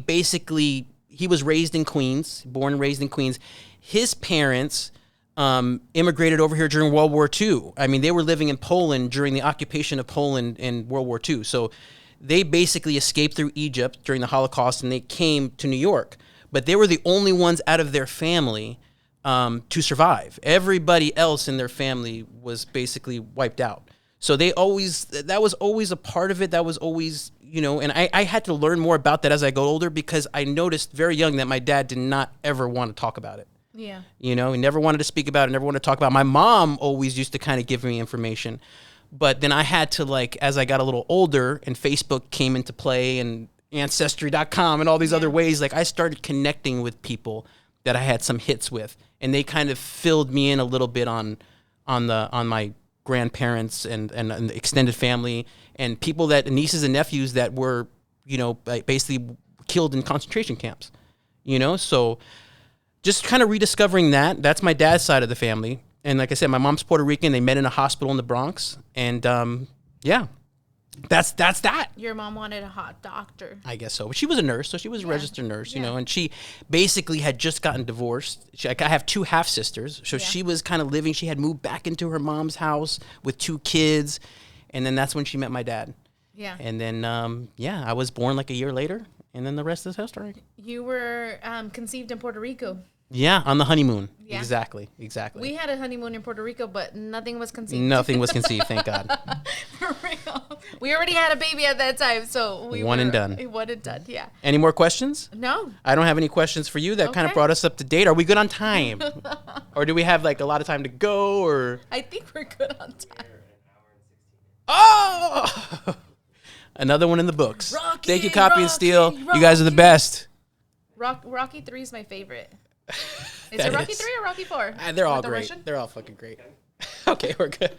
was raised in Queens, born and raised in Queens. his parents immigrated over here during World War II. I mean, they were living in Poland during the occupation of Poland in World War II. So they basically escaped through Egypt during the Holocaust, and they came to New York. But they were the only ones out of their family to survive. Everybody else in their family was basically wiped out. So that was always a part of it. That was always, and I had to learn more about that as I got older, because I noticed very young that my dad did not ever want to talk about it. Yeah. He never wanted to speak about it, never wanted to talk about it. My mom always used to kind of give me information. But then I had to, as I got a little older and Facebook came into play and Ancestry.com and all these other ways, I started connecting with people that I had some hits with. And they kind of filled me in a little bit on my grandparents and the extended family and people nieces and nephews that were, basically killed in concentration camps, so just kind of rediscovering that. That's my dad's side of the family. And like I said, my mom's Puerto Rican. They met in a hospital in the Bronx. And that's that. Your mom wanted a hot doctor. I guess so. But she was a nurse, so she was a registered nurse, and she basically had just gotten divorced. I have two half-sisters, so she was kind of living. She had moved back into her mom's house with 2 kids, and then that's when she met my dad. Yeah. And then, I was born a year later, and then the rest is history. You were conceived in Puerto Rico. Yeah, on the honeymoon. Yeah. Exactly. We had a honeymoon in Puerto Rico, but nothing was conceived. Nothing was conceived, thank God. For real. We already had a baby at that time, so One and done, yeah. Any more questions? No. I don't have any questions for you. That kind of brought us up to date. Are we good on time? Or do we have a lot of time to go? Or I think we're good on time. Oh! Another one in the books. Rocky, thank you, Copy and Steal. Rocky. You guys are the best. Rocky 3 is my favorite. Is it Rocky 3 or Rocky 4? They're all great. Russian? They're all fucking great. Okay, we're good.